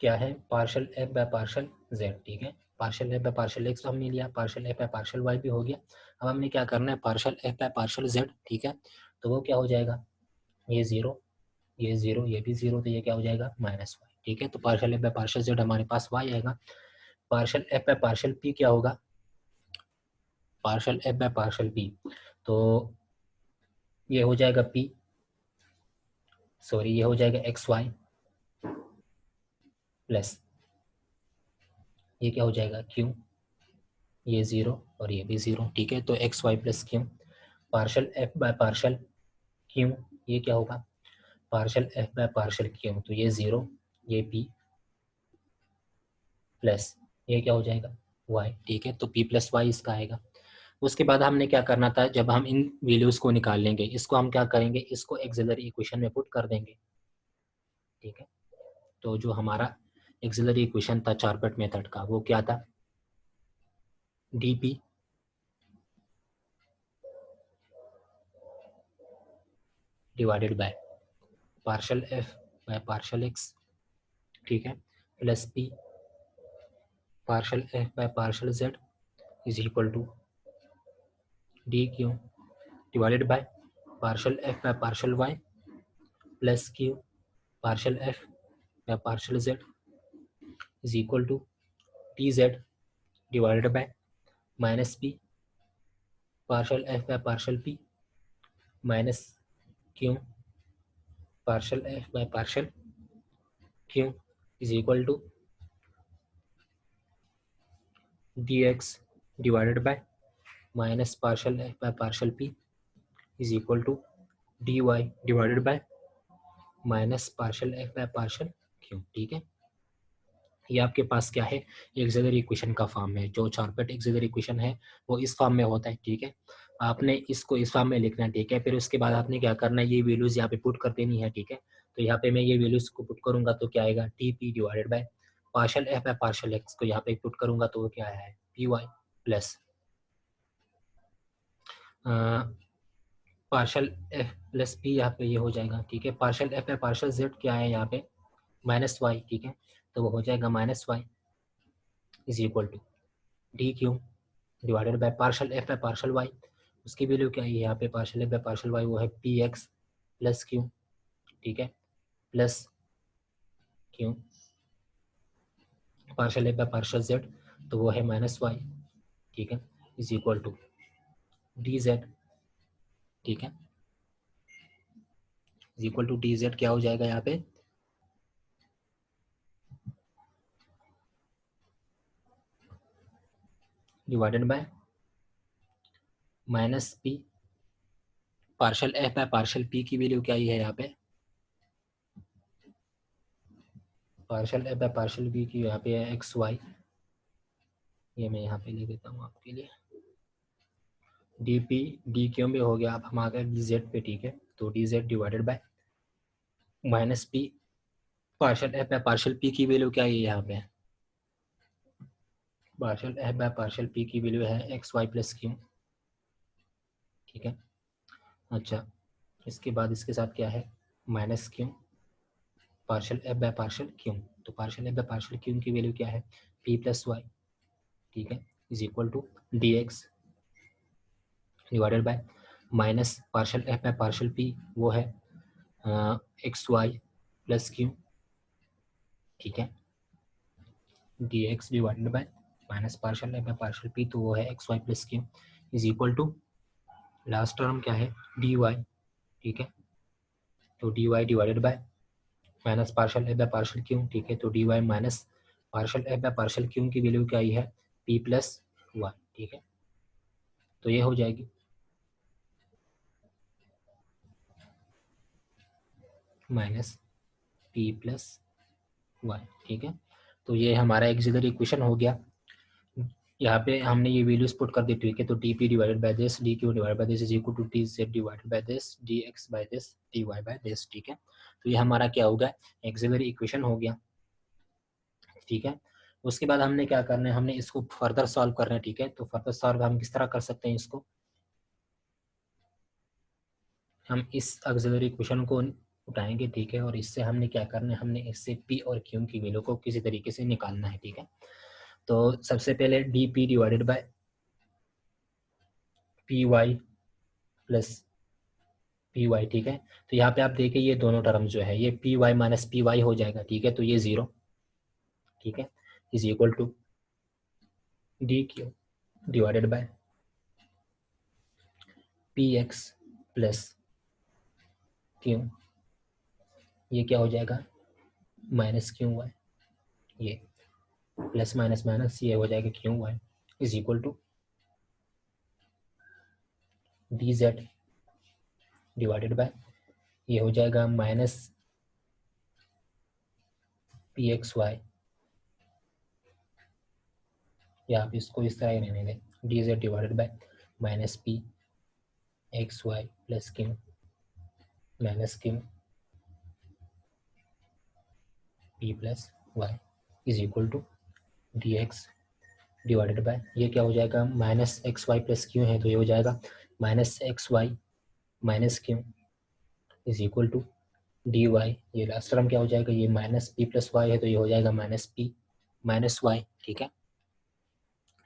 क्या है, partial F by partial Z. ठीक है, partial F by partial X तो हमने लिया, partial F by partial Y भी हो गया। अब हमने क्या करना है, partial F by partial Z. ठीक है, तो वो क्या हो जाएगा, ये 0, ये 0, ये भी 0, तो ये क्या हो जाएगा माइनस वाई। ठीक है, तो partial F by partial Z हमारे पास वाई आएगा। Partial F by partial P क्या होगा, partial F by partial P, तो ये हो जाएगा पी, सॉरी ये हो जाएगा एक्स वाई प्लस ये क्या हो जाएगा क्यू, ये 0 और ये भी 0। ठीक है, तो X Y plus Q partial F by partial Q, ये क्या होगा partial F by partial Q, तो ये 0, ये पी प्लस ये क्या हो जाएगा वाई। ठीक है, तो पी प्लस वाई इसका आएगा। उसके बाद हमने क्या करना था, जब हम इन वैल्यूज को निकाल लेंगे, इसको हम क्या करेंगे, इसको एक्सिलरी इक्वेशन में पुट कर देंगे। ठीक है, तो जो हमारा एक्सिलरी इक्वेशन था चारपेट मेथड का, वो क्या था, D P divided by partial F by partial x. ठीक है, plus P partial F by partial Z is equal to D Q divided by partial F by partial Y plus Q partial F by partial Z is equal to T Z divided by minus P partial F by partial P minus Q partial F by partial Q is equal to D x divided by minus partial F by partial P is equal to D Y divided by minus partial F by partial Q. ठीक है, ये आपके पास क्या है, axillary equation का form है। जो चारपेट एक्सिलरी इक्वेशन है वो इस फॉर्म में होता है। ठीक है, आपने इसको इस फॉर्म में लिखना है। ठीक है, फिर उसके बाद आपने क्या करना है, ये वैल्यूज यहाँ पे पुट कर देनी है। ठीक है, तो यहाँ पे मैं ये वैल्यूज को पुट करूंगा तो क्या आएगा, T P divided by partial F by partial X को यहाँ पे पुट करूंगा तो वो क्या है, P Y plus partial F plus P, यहाँ पे ये हो जाएगा। ठीक है, partial F by partial Z क्या है यहाँ पे माइनस वाई। ठीक है, तो वो हो जाएगा minus Y is equal to D Q divided by partial F by partial Y. उसकी वैल्यू क्या है यहाँ पे, partial F by partial Y वो है पी एक्स प्लस क्यू। ठीक है, plus Q partial F by partial Z, तो वो है माइनस वाई। ठीक है, is equal to D Z. ठीक है, is equal to D Z क्या हो जाएगा यहाँ पे, divided by minus P partial F by partial p की वैल्यू क्या ही है यहाँ पे, partial F by partial p की यहाँ पे है एक्स वाई, ये मैं यहाँ पे लिख देता हूँ आपके लिए, डी पी डी क्यू में हो गया। अब हम आ गए डी जेड पे। ठीक है, तो D Z divided by minus P partial F by partial p की वैल्यू क्या है यहाँ पे, partial F by partial p की वैल्यू है एक्स वाई प्लस क्यू, ठीक है। अच्छा, इसके बाद इसके साथ क्या है, minus Q partial F by partial Q. तो partial F by partial Q की वैल्यू क्या है, पी प्लस वाई, ठीक है, is equal to D x divided by minus partial F by partial P, वो है एक्स वाई प्लस क्यू, ठीक है, D x divided by minus partial F by partial P, तो वो है x Y plus Q, is equal to last term क्या है, D Y, ठीक है, तो D Y divided by minus partial F by partial Q, ठीक है, तो D Y minus partial F by partial Q की वैल्यू क्या आई है, पी प्लस वाई, ठीक है, तो ये हो जाएगी माइनस पी प्लस वाई, ठीक है। तो ये हमारा एक्सिलरी इक्वेशन हो गया। यहाँ पे हमने ये वैल्यूज पुट कर दी, ठीक है, तो D P divided by this, D Q divided by this is equal to D Z divided by this, D X by this, D Y by this, ठीक है। तो ये हमारा क्या होगा, एक्सिलरी इक्वेशन हो गया, ठीक है। उसके बाद हमने क्या करना है, हमने इसको फर्दर सॉल्व करना है, ठीक है। तो फर्दर सॉल्व हम किस तरह कर सकते हैं इसको, हम इस ऑक्सिलरी इक्वेशन को उठाएंगे, ठीक है, और इससे हमने क्या करना है, हमने इससे पी और क्यू की वैल्यू को किसी तरीके से निकालना है, ठीक है। तो सबसे पहले D P divided by P Y plus P Y, ठीक है। तो यहाँ पे आप देखिए ये दोनों टर्म जो है ये P Y minus P Y हो जाएगा, ठीक है, तो ये जीरो, ठीक है, is equal to D Q divided by P X plus Q, ये क्या हो जाएगा माइनस क्यू वाई, ये प्लस माइनस माइनस ये हो जाएगा Q Y, is equal to D Z divided by ये हो जाएगा माइनस पी एक्स वाई, या आप इसको इस तरह ही रहने दें, D Z divided by minus P x Y plus Q minus Q P plus Y is equal to D x divided by ये क्या हो जाएगा, minus X Y plus Q है, तो ये हो जाएगा minus X Y minus Q is equal to D Y, ये लास्ट टर्म क्या हो जाएगा, ये माइनस पी प्लस वाई है, तो ये हो जाएगा माइनस पी माइनस वाई, ठीक है,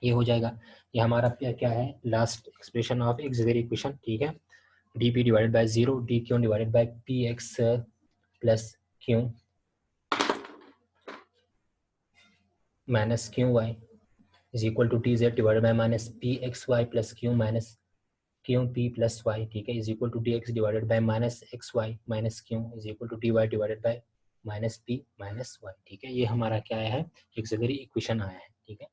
ये हो जाएगा। ये हमारा क्या है, last expression of auxiliary equation, ठीक है, D P divided by zero D Q divided by P X plus Q minus Q Y is equal to T Z divided by minus P x Y plus Q minus Q P plus Y, ठीक है, is equal to D x divided by minus X Y minus Q is equal to D Y divided by minus P minus Y, ठीक है। ये हमारा क्या आया है, axillary equation आया है, ठीक है,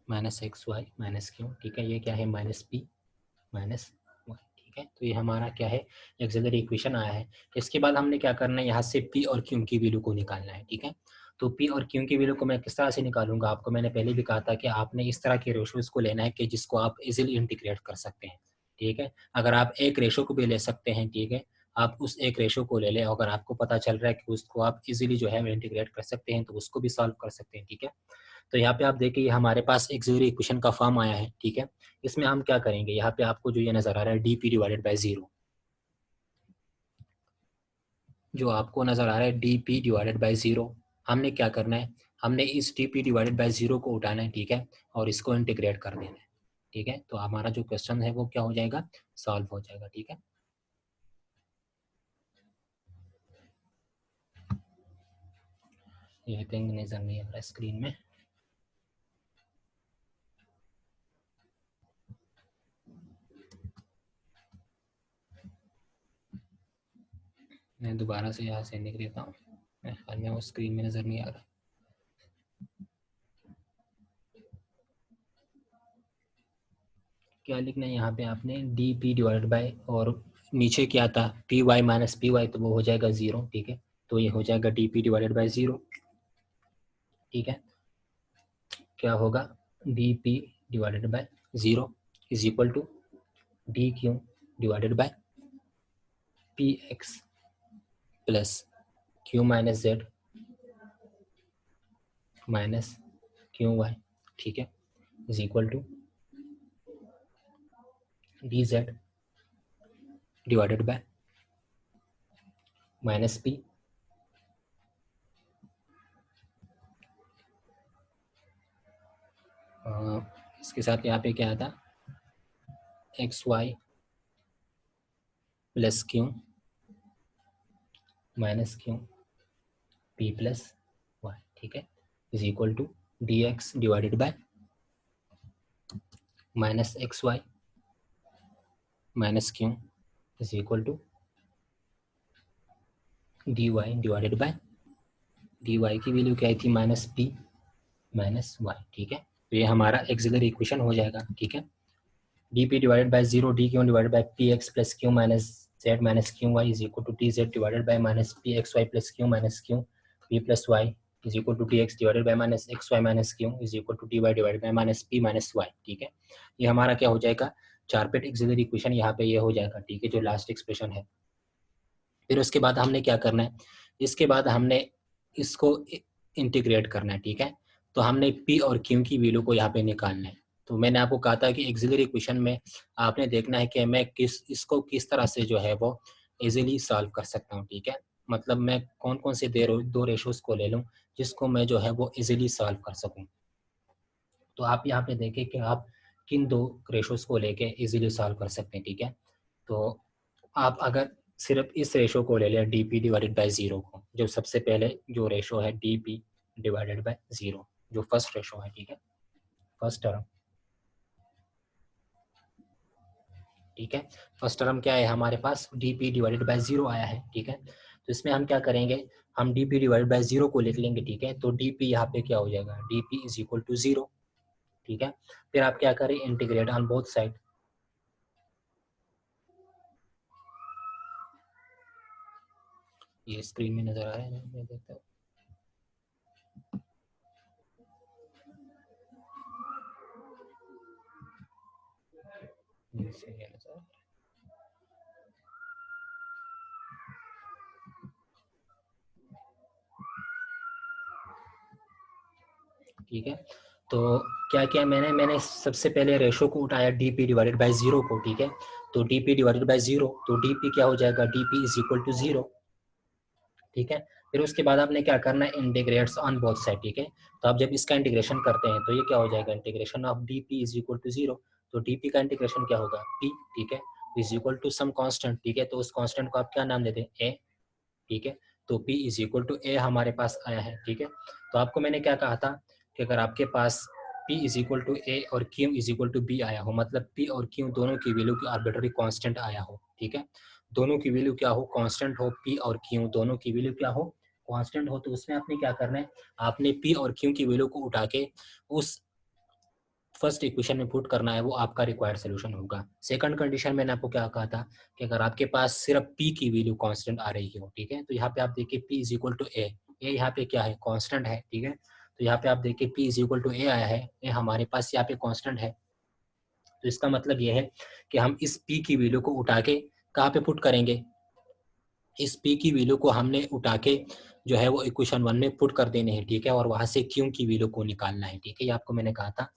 minus X Y minus Q, ठीक है, ये क्या है माइनस पी माइनस वाई, ठीक है। तो ये हमारा क्या है, एक्सिलरी इक्वेशन आया है। इसके बाद हमने क्या करना है, यहाँ से पी और क्यू की वैल्यू को निकालना है, ठीक है। तो पी और क्यू की वैल्यू को मैं किस तरह से निकालूंगा, आपको मैंने पहले भी कहा था कि आपने इस तरह के रेशोज को लेना है कि जिसको आप इजीली इंटीग्रेट कर सकते हैं, ठीक है। अगर आप एक रेशो को भी ले सकते हैं, ठीक है, आप उस एक रेशो को ले लें, अगर आपको पता चल रहा है कि उसको आप इजीली जो है इंटीग्रेट कर सकते हैं, तो उसको भी सॉल्व कर सकते हैं, ठीक है। तो यहाँ पे आप देखिए हमारे पास एक्सिलरी इक्वेशन का फॉर्म आया है, ठीक है। इसमें हम क्या करेंगे, यहाँ पे आपको जो ये नजर आ रहा है D P divided by zero, जो आपको नजर आ रहा है D P divided by zero, हमने क्या करना है, हमने इस D P divided by zero को उठाना है, ठीक है, और इसको इंटीग्रेट कर देना है, ठीक है। तो हमारा जो क्वेश्चन है वो क्या हो जाएगा, सॉल्व हो जाएगा, ठीक है। ये थिंग नजर नहीं आ रहा स्क्रीन में, मैं दोबारा से यहाँ से लिख देता हूँ, ख्याल में वो स्क्रीन में नजर नहीं आ रहा। क्या लिखना है यहाँ पे आपने, डी पी डिवाइडेड बाई और नीचे क्या था P Y minus P Y, तो वो हो जाएगा जीरो, ठीक है। तो ये हो जाएगा D P divided by zero, ठीक है, क्या होगा D P divided by zero is equal to D Q divided by P X plus Q minus Z minus Q Y, ठीक है, is equal to D Z divided by minus P इसके साथ यहाँ पे क्या आता, X Y plus Q minus Q P plus Y, ठीक है, is equal to D x divided by minus X Y minus Q is equal to D Y divided by D Y की value क्या आई थी, minus P minus Y, ठीक है। तो ये हमारा एक्सिलरी इक्वेशन हो जाएगा, ठीक है। D P divided by zero D Q divided by P X plus Q minus Z minus Q Y is equal to T Z divided by minus P x Y plus Q minus Q P plus Y is equal to D x divided by minus X Y minus Q is equal to D Y divided by minus P minus Y, ठीक है। ये हमारा क्या हो जाएगा, चारपेट axillary equation यहाँ पे ये हो जाएगा, ठीक है, जो लास्ट एक्सप्रेशन है। फिर उसके बाद हमने क्या करना है, इसके बाद हमने इसको इंटीग्रेट करना है, ठीक है। तो हमने पी और क्यू की वैल्यू को यहाँ पे निकालना है। तो मैंने आपको कहा था कि एक्सिलरी इक्वेशन में आपने देखना है कि मैं इसको किस तरह से जो है वो इजीली सॉल्व कर सकता हूँ, ठीक है। मतलब मैं कौन कौन से दो रेशोज को ले लूँ जिसको मैं जो है वो इजीली सॉल्व कर सकूँ। तो आप यहाँ पे देखें कि आप किन दो रेशोज को लेके इजीली सॉल्व कर सकते हैं, ठीक है। तो आप अगर सिर्फ इस रेशो को ले लें D P divided by zero को, जो सबसे पहले जो रेशो है D P divided by zero, जो फर्स्ट रेशो है, ठीक है, फर्स्ट टर्म, ठीक है। फर्स्ट टर्म क्या है हमारे पास, d P divided by zero आया है, ठीक है। तो इसमें हम क्या करेंगे, हम D P divided by zero को लिख लेंगे, ठीक है। तो डी पी यहाँ पे क्या हो जाएगा, D P is equal to zero, ठीक है। फिर आप क्या करें, इंटीग्रेट ऑन बोथ साइड, ये स्क्रीन में नजर आ रहा है, मैं देखता हूँ, ठीक है। तो क्या किया मैंने सबसे पहले रेशो को उठाया D P divided by zero को, ठीक है। तो D P divided by zero, तो डी पी क्या हो जाएगा, D P is equal to zero, ठीक है। फिर उसके बाद आपने क्या करना है, इंटीग्रेट्स ऑन बोथ साइड, ठीक है। तो आप जब इसका इंटीग्रेशन करते हैं तो ये क्या हो जाएगा, integration of D P is equal to zero, तो डी पी का इंटीग्रेशन क्या होगा, पी, ठीक है, is equal to some constant, ठीक है। तो उस कांस्टेंट को आप क्या नाम देते हैं, ए, ठीक है। तो P इज इक्वल टू ए हमारे पास आया है, ठीक है। तो आपको मैंने क्या कहा था कि अगर आपके पास P is equal to A और Q is equal to B आया हो, मतलब P और Q दोनों की वैल्यू की आर्बिट्ररी कांस्टेंट आया हो, ठीक है, दोनों की वैल्यू क्या हो, कांस्टेंट हो, P और Q दोनों की वैल्यू क्या हो, कांस्टेंट हो, तो उसमें आपने क्या करना है, आपने P और Q की वैल्यू को उठा के उस फर्स्ट इक्वेशन में पुट करना है, वो आपका रिक्वायर्ड सोल्यूशन होगा। सेकंड कंडीशन मैंने आपको क्या कहा था कि अगर आपके पास सिर्फ p की वैल्यू कांस्टेंट आ रही हो, ठीक है, तो यहाँ पे आप देखिए p इज इक्वल टू ए, यहाँ पे क्या है, कांस्टेंट है, ठीक है। तो यहाँ पे आप देखिए p is equal to A आया है, ए हमारे पास यहाँ पे कांस्टेंट है। तो इसका मतलब ये है कि हम इस p की वैल्यू को उठा के कहाँ पे पुट करेंगे, इस p की वैल्यू को हमने उठा के जो है वो इक्वेशन वन में पुट कर देने हैं, ठीक है, और वहां से q की वैल्यू को निकालना है, ठीक है। ये आपको मैंने कहा था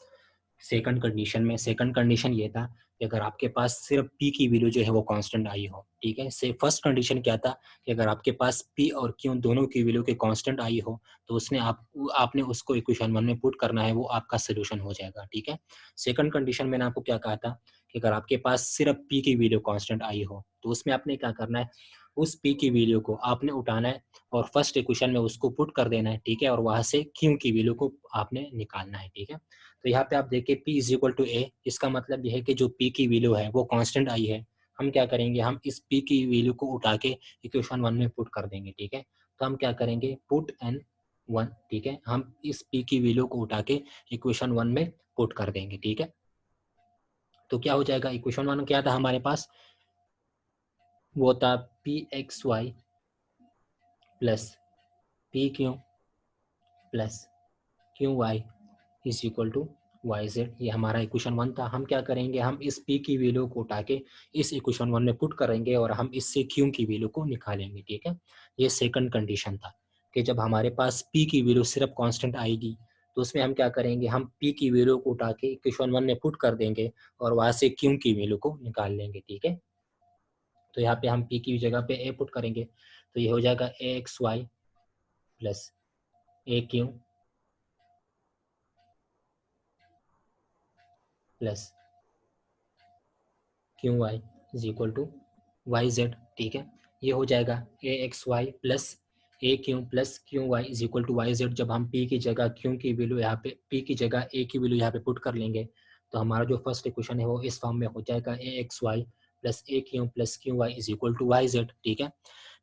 सेकंड कंडीशन में। सेकंड कंडीशन ये था कि अगर आपके पास सिर्फ p की वैल्यू जो है वो कांस्टेंट आई हो, ठीक है। से फर्स्ट कंडीशन क्या था कि अगर आपके पास p और q दोनों की वैल्यू के कांस्टेंट आई हो, तो उसने आपने उसको इक्वेशन वन में पुट करना है, वो आपका सोल्यूशन हो जाएगा, ठीक है। सेकंड कंडीशन मैंने आपको क्या कहा था कि अगर आपके पास सिर्फ p की वैल्यू कांस्टेंट आई हो, तो उसमें आपने क्या करना है, उस p की वैल्यू को आपने उठाना है और फर्स्ट इक्वेशन में उसको पुट कर देना है, ठीक है, और वहां से q की वैल्यू को आपने निकालना है, ठीक है। तो यहाँ पे आप देखिए p इज इक्वल टू ए, इसका मतलब यह है कि जो p की वैल्यू है वो कांस्टेंट आई है, हम क्या करेंगे, हम इस p की वैल्यू को उठा के इक्वेशन वन में पुट कर देंगे, ठीक है। तो हम क्या करेंगे, पुट n वन, ठीक है, हम इस p की वैल्यू को उठा के इक्वेशन वन में पुट कर देंगे, ठीक है। तो क्या हो जाएगा, इक्वेशन वन क्या था हमारे पास, वो था P x Y plus P Q plus Q Y is equal to Y Z, ये हमारा इक्वेशन वन था। हम क्या करेंगे, हम इस p की वैल्यू को उठा के इस इक्वेशन वन में पुट करेंगे और हम इससे q की वैल्यू को निकालेंगे, ठीक है। ये सेकंड कंडीशन था कि जब हमारे पास p की वैल्यू सिर्फ कांस्टेंट आएगी तो उसमें हम क्या करेंगे, हम p की वैल्यू को उठा के इक्वेशन 1 में पुट कर देंगे और वहां से q की वैल्यू को निकाल लेंगे। ठीक है, तो यहाँ पे हम p की जगह पे a पुट करेंगे तो ये हो जाएगा axy plus aq plus qy is equal to yz। ठीक है, ये हो जाएगा axy plus aq plus qy is equal to yz। जब हम p की जगह q की वैल्यू यहाँ पे, p की जगह a की वैल्यू यहाँ पे पुट कर लेंगे तो हमारा जो फर्स्ट इक्वेशन है वो इस फॉर्म में हो जाएगा axy plus aq plus qy is equal to yz। ठीक है,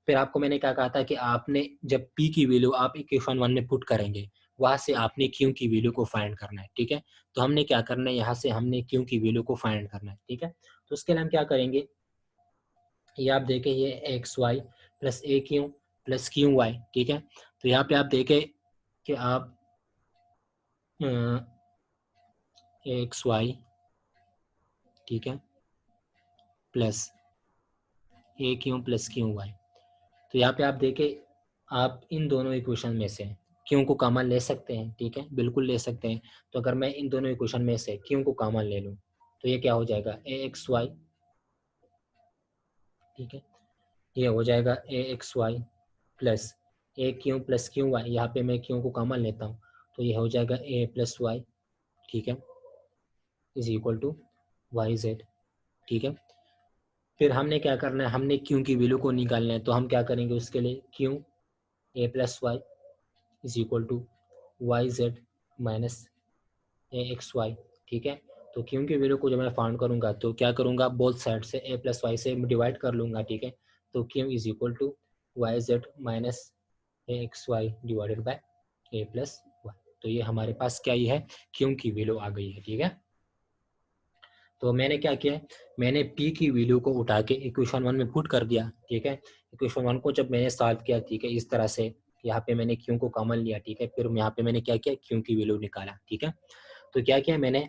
फिर आपको मैंने क्या कहा था कि आपने जब p की वैल्यू आप इक्वेशन 1 में पुट करेंगे वहां से आपने q की वैल्यू को फाइंड करना है। ठीक है, तो हमने क्या करना है, यहाँ से हमने q की वैल्यू को फाइंड करना है। ठीक है, तो उसके लिए हम क्या करेंगे, ये आप देखें ये एक्स वाई प्लस ए क्यू प्लस क्यू वाई। ठीक है, तो यहाँ पे आप देखें कि आप एक्स वाई, ठीक है, प्लस ए क्यू प्लस क्यू वाई, तो यहाँ पे आप देखें आप इन दोनों इक्वेशन में से क्यू को कॉमन ले सकते हैं। ठीक है, बिल्कुल ले सकते हैं। तो अगर मैं इन दोनों इक्वेशन में से क्यू को कॉमन ले लूँ तो ये क्या हो जाएगा, ए एक्स वाई। ठीक है, ये हो जाएगा ए एक्स वाई प्लस ए क्यू प्लस क्यू वाई, यहाँ पे मैं क्यू को कॉमन लेता हूँ तो ये हो जाएगा ए प्लस वाई। ठीक है, is equal to Y Z. ठीक है, फिर हमने क्या करना है, हमने क्यू की वैल्यू को निकालना है तो हम क्या करेंगे, उसके लिए Q A plus Y is equal to Y Z minus A X Y. ठीक है, तो क्यू की वैल्यू को जब मैं फाउंड करूंगा तो क्या करूंगा, बोथ साइड से ए प्लस वाई से डिवाइड कर लूंगा। ठीक है, तो Q is equal to Y Z minus A X Y divided by A plus Y. तो ये हमारे पास क्या ही है, क्यू की वैल्यू आ गई है। ठीक है, तो मैंने क्या किया, मैंने p की वैल्यू को उठा के इक्वेशन 1 में पुट कर दिया। ठीक है, इक्वेशन 1 को जब मैंने सॉल्व किया, ठीक है, इस तरह से यहाँ पे मैंने q को कॉमन लिया। ठीक है, फिर यहाँ पे मैंने क्या किया, q की वैल्यू निकाला। ठीक है, तो क्या किया मैंने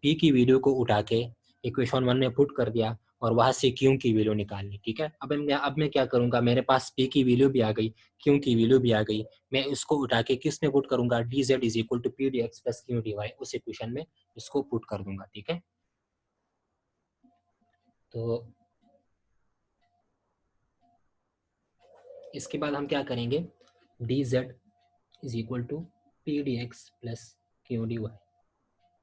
p की वैल्यू को उठा के इक्वेशन 1 में पुट कर दिया और वहां से q की वैल्यू निकाल ली। ठीक है, अब मैं क्या करूंगा, मेरे पास p की वैल्यू भी आ गई, q की वैल्यू भी आ गई, मैं इसको उठा के किस में पुट करूंगा, dz is equal to P D x plus Q D Y, उस इक्वेशन में इसको पुट कर दूंगा। ठीक है, तो इसके बाद हम क्या करेंगे, D Z is equal to P D x plus Q D Y.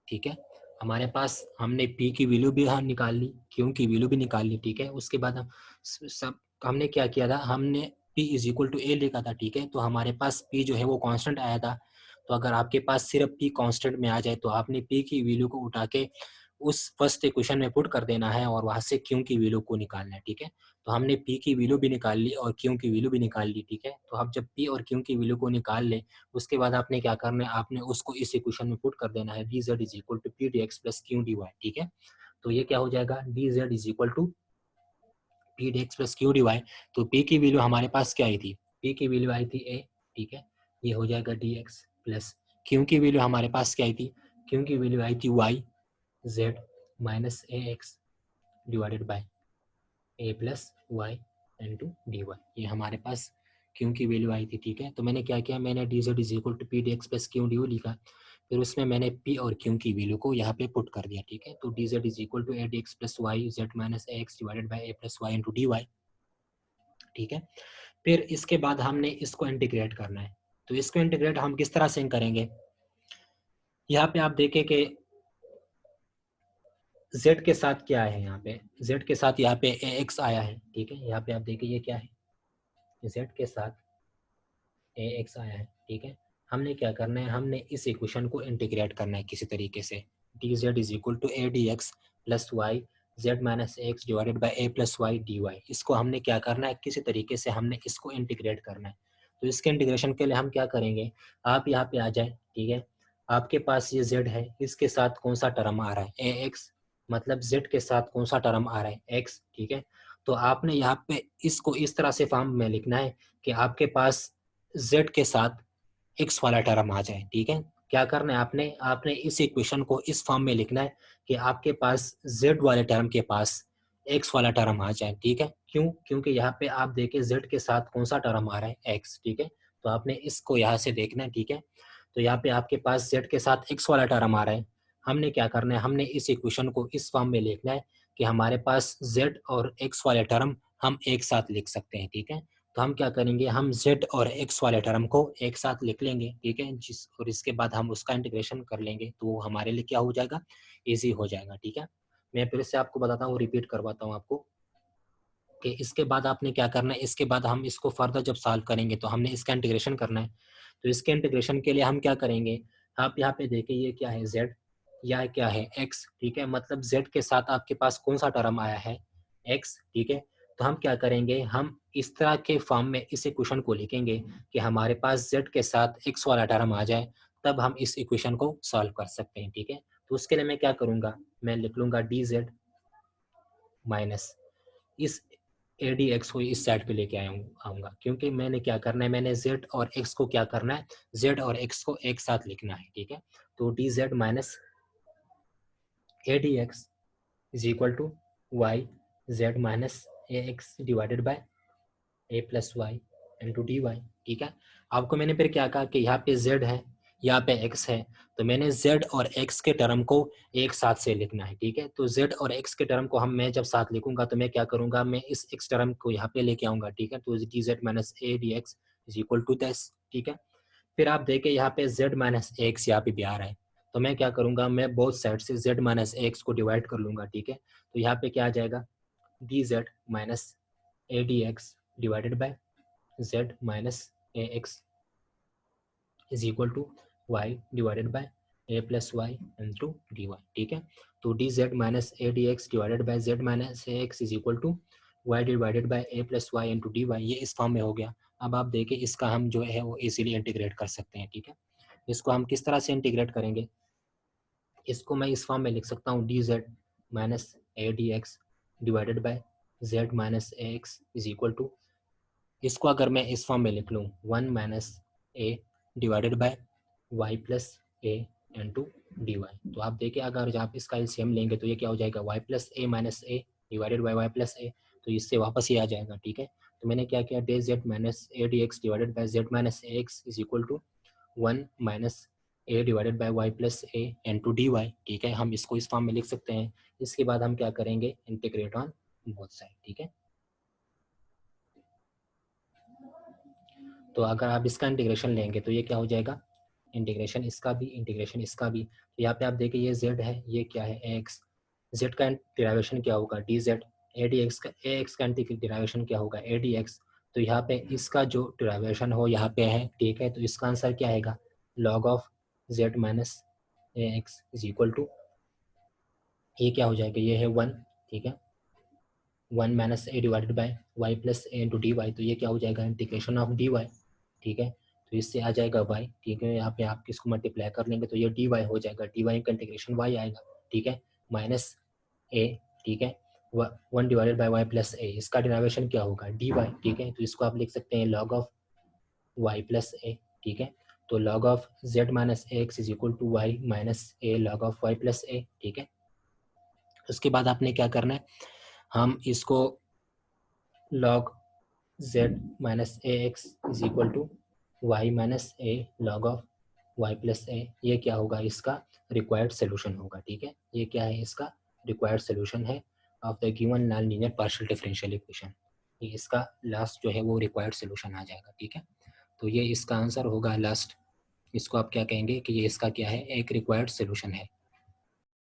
ठीक है, हमारे पास हमने p की वैल्यू भी यहाँ निकाल ली, q की वैल्यू भी निकाल ली। ठीक है, उसके बाद हम सब हमने क्या किया था, हमने p इज इक्वल टू ए लिखा था। ठीक है, तो हमारे पास p जो है वो कांस्टेंट आया था। तो अगर आपके पास सिर्फ p कांस्टेंट में आ जाए तो आपने p की वैल्यू को उठा के उस फर्स्ट इक्वेशन में पुट कर देना है और वहां से q की वैल्यू को निकालना है। ठीक है, तो हमने p की वैल्यू भी निकाल ली और q की वैल्यू भी निकाल ली। ठीक है, तो अब जब p और q की वैल्यू को निकाल ले उसके बाद आपने क्या करना है, आपने उसको इस इक्वेशन में पुट कर देना है, D Z is equal to P D x plus Q D Y. ठीक है, तो ये क्या हो जाएगा, D Z is equal to P D x plus Q D Y. तो p की वैल्यू हमारे पास क्या आई थी, p की वैल्यू आई थी a। ठीक है, ये हो जाएगा डी एक्स प्लस q की वैल्यू हमारे पास क्या आई थी, q की वैल्यू आई थी Y Z minus A X divided by A plus Y into D Y, ये हमारे पास क्यू की वैल्यू आई थी। ठीक है, तो मैंने क्या किया, मैंने D Z is equal to P D x plus Q D U लिखा, फिर उसमें मैंने p और q की वैल्यू को यहाँ पे पुट कर दिया। ठीक है, तो D Z is equal to A D x plus Y Z minus A X divided by A plus Y into D Y. ठीक है, फिर इसके बाद हमने इसको इंटीग्रेट करना है, तो इसको इंटीग्रेट हम किस तरह से करेंगे, यहाँ पे आप देखें कि z के साथ क्या है, यहाँ पे z के साथ यहाँ पे ax आया है। ठीक है, यहाँ पे आप देखिए ये क्या है, z के साथ ax आया है। ठीक है, हमने क्या करना है, हमने इस इक्वेशन को इंटीग्रेट करना है किसी तरीके से, D Z is equal to A D x plus Y Z minus X divided by A plus Y D Y, इसको हमने क्या करना है, किसी तरीके से हमने इसको इंटीग्रेट करना है। तो इसके इंटीग्रेशन के लिए हम क्या करेंगे, आप यहाँ पे आ जाए। ठीक है, आपके पास ये z है, इसके साथ कौन सा टर्म आ रहा है, ax, मतलब z के साथ कौन सा टर्म आ रहा है, x। ठीक है, तो आपने यहाँ पे इसको इस तरह से फॉर्म में लिखना है कि आपके पास z के साथ x वाला टर्म आ जाए। ठीक है, क्या करना है, आपने आपने इस इक्वेशन को इस फॉर्म में लिखना है कि आपके पास z वाले टर्म के पास x वाला टर्म आ जाए। ठीक है, क्यों, क्योंकि यहाँ पे आप देखें z के साथ कौन सा टर्म आ रहा है, x। ठीक है, तो आपने इसको यहाँ से देखना है, ठीक है। तो यहाँ पे आपके पास z के साथ x वाला टर्म आ रहा है। हमने क्या करना है, हमने इस इक्वेशन को इस फॉर्म में लिखना है कि हमारे पास z और x वाले टर्म हम एक साथ लिख सकते हैं, ठीक है। तो हम क्या करेंगे, हम z और x वाले टर्म को एक साथ लिख लेंगे, ठीक है, और इसके बाद हम उसका इंटीग्रेशन कर लेंगे, तो वो हमारे लिए क्या हो जाएगा, ईजी हो जाएगा, ठीक है। मैं फिर से आपको बताता हूँ, रिपीट करवाता हूँ आपको कि इसके बाद आपने क्या करना है, इसके बाद हम इसको फर्दर जब सॉल्व करेंगे तो हमने इसका इंटीग्रेशन करना है। तो इसके इंटीग्रेशन के लिए हम क्या करेंगे, आप यहाँ पे देखिए ये क्या है z, या क्या है x, ठीक है। मतलब z के साथ आपके पास कौन सा टर्म आया है, x, ठीक है। तो हम क्या करेंगे, हम इस तरह के फॉर्म में इस इक्वेशन को लिखेंगे कि हमारे पास z के साथ x वाला टर्म आ जाए, तब हम इस इक्वेशन को सॉल्व कर सकते हैं, ठीक है। तो उसके लिए मैं क्या करूँगा, मैं लिख लूँगा dz माइनस इस ADX को इस साइड पे लेके आऊँगा, क्योंकि मैंने क्या करना है, मैंने Z और X को क्या करना है, Z और X को एक साथ लिखना है, ठीक है। तो dz minus ADX is equal to Y Z minus AX divided by A plus Y into D Y, ठीक है। आपको मैंने फिर क्या कहा कि यहाँ पे Z है, यहाँ पे X है, तो मैंने Z और X के टर्म को एक साथ से लिखना है, ठीक है। तो Z और X के टर्म को मैं जब साथ लिखूंगा तो मैं क्या करूंगा, मैं इस X टर्म को यहाँ पे लेके आऊंगा, ठीक है। तो dz minus A D X is equal to this, ठीक है। फिर आप देखें यहाँ पे z माइनस एक्स यहाँ पे भी आ रहा है, तो मैं क्या करूंगा, मैं बोथ साइड से z माइनस एक्स को डिवाइड कर लूंगा, ठीक है। तो यहाँ पे क्या आ जाएगा, dz minus A D x divided by z minus A X is equal to Y divided by A plus Y into D Y, ठीक है। तो D Z minus A D x divided by Z minus A X is equal to Y divided by A plus Y into D Y, ये इस form में हो गया। अब आप देखें इसका हम जो है वो इजीली इंटीग्रेट कर सकते हैं, ठीक है। इसको हम किस तरह से इंटीग्रेट करेंगे, इसको मैं इस फॉर्म में लिख सकता हूँ, D Z minus A D x divided by Z minus A X is equal to, इसको अगर मैं इस फॉर्म में लिख लूँ, one minus A divided by Y plus A into D Y. तो आप देखिए अगर आप इसका एलसीएम लेंगे तो ये क्या हो जाएगा, Y plus A minus A divided by Y plus A, तो इससे वापस ही आ जाएगा, ठीक है। तो मैंने क्या किया, D Z minus A D x divided by Z minus A X is equal to one minus A divided by Y plus A into D Y, ठीक है। हम इसको इस फॉर्म में लिख सकते हैं। इसके बाद हम क्या करेंगे, इंटीग्रेट ऑन बोथ साइड, ठीक है। तो अगर आप इसका इंटीग्रेशन लेंगे तो ये क्या हो जाएगा, इंटीग्रेशन इसका भी, इंटीग्रेशन इसका भी। तो यहाँ पे आप देखिए ये z है, ये क्या है x, z का डिराइवेशन क्या होगा dz, adx का ax का डिराइवेशन क्या होगा adx। तो यहाँ पे इसका जो डिराइवेशन हो यहाँ पे है, ठीक है। तो इसका आंसर क्या आएगा, log of z minus ax is equal to, ये क्या हो जाएगा, ये है 1, ठीक है, 1 minus A divided by Y plus A into D Y. तो ये क्या हो जाएगा, इंटीग्रेशन ऑफ डी वाई, ठीक है। तो इससे आ जाएगा y, ठीक है। यहाँ पे आप इसको मल्टीप्लाई कर लेंगे तो ये dy हो जाएगा, dy का इंटीग्रेशन y आएगा, ठीक है, माइनस a, ठीक है, 1 divided by y plus a, इसका डिराइवेशन क्या होगा dy, ठीक है। तो इसको आप लिख सकते हैं log of y plus a, ठीक है। तो log of z minus X is equal to y minus a log of y plus a, ठीक है। उसके बाद आपने क्या करना है, हम इसको log z minus A X is equal to Y minus A log of Y plus A, ये क्या होगा, इसका रिक्वायर्ड सोल्यूशन होगा, ठीक है। ये क्या है, इसका रिक्वायर्ड सोल्यूशन है of the given non linear partial differential equation. ये इसका लास्ट जो है वो रिक्वायर्ड सोल्यूशन आ जाएगा, ठीक है। तो ये इसका आंसर होगा लास्ट, इसको आप क्या कहेंगे कि ये इसका क्या है, एक रिक्वायर्ड सोल्यूशन है।